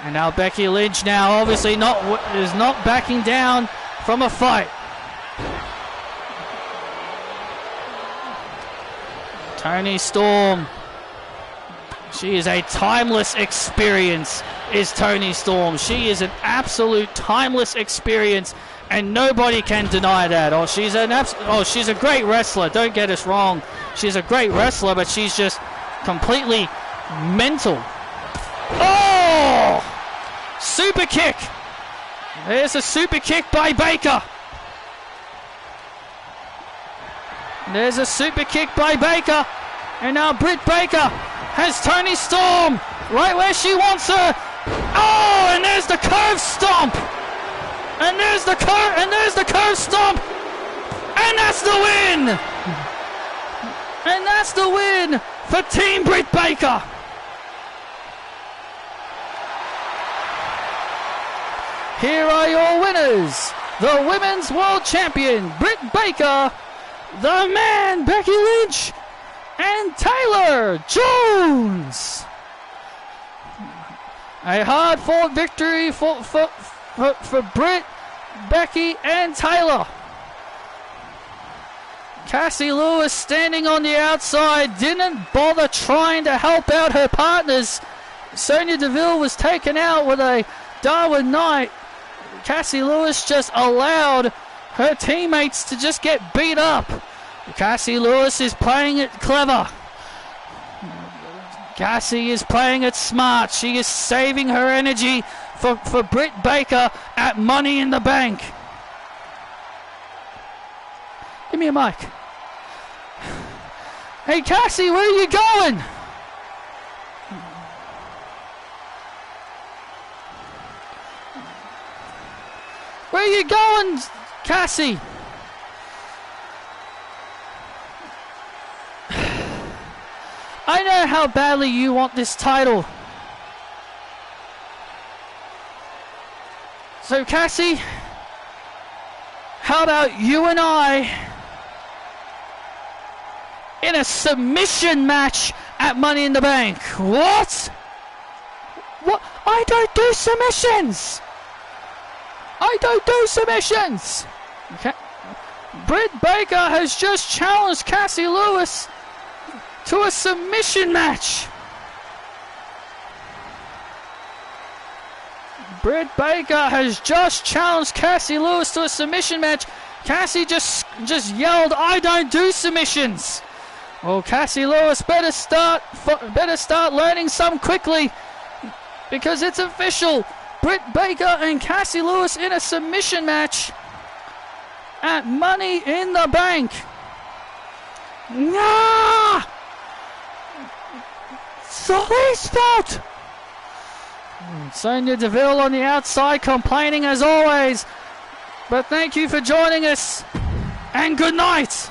And now Becky Lynch now obviously is not backing down from a fight. Toni Storm. She is a timeless experience, is Toni Storm. She is an absolute timeless experience, and nobody can deny that. She's a great wrestler. Don't get us wrong. She's a great wrestler, but she's just completely mental. Oh! Super kick. There's a super kick by Baker. There's a super kick by Baker. And now Britt Baker has Toni Storm right where she wants her. Oh, and there's the curve stomp. And there's the curve stomp. And that's the win. And that's the win for Team Britt Baker. Here are your winners. The Women's World Champion, Britt Baker. The Man, Becky Lynch. And Taylor Jones. A hard-fought victory for Britt, Becky, and Taylor. Cassie Lewis standing on the outside didn't bother trying to help out her partners. Sonya Deville was taken out with a Darwin Knight. Cassie Lewis just allowed her teammates to just get beat up. Cassie Lewis is playing it clever. Cassie is playing it smart. She is saving her energy for Britt Baker at Money in the Bank. Give me a mic. Hey Cassie, where are you going? Where are you going, Cassie? I know how badly you want this title. So Cassie, how about you and I in a submission match at Money in the Bank? What? What? I don't do submissions. I don't do submissions. Okay. Britt Baker has just challenged Cassie Lewis to a submission match. Britt Baker has just challenged Cassie Lewis to a submission match. Cassie just yelled, "I don't do submissions." Well, Cassie Lewis better start learning some quickly, because it's official. Britt Baker and Cassie Lewis in a submission match at Money in the Bank. Nah! Solis felt! Sonya Deville on the outside complaining as always. But thank you for joining us, and good night!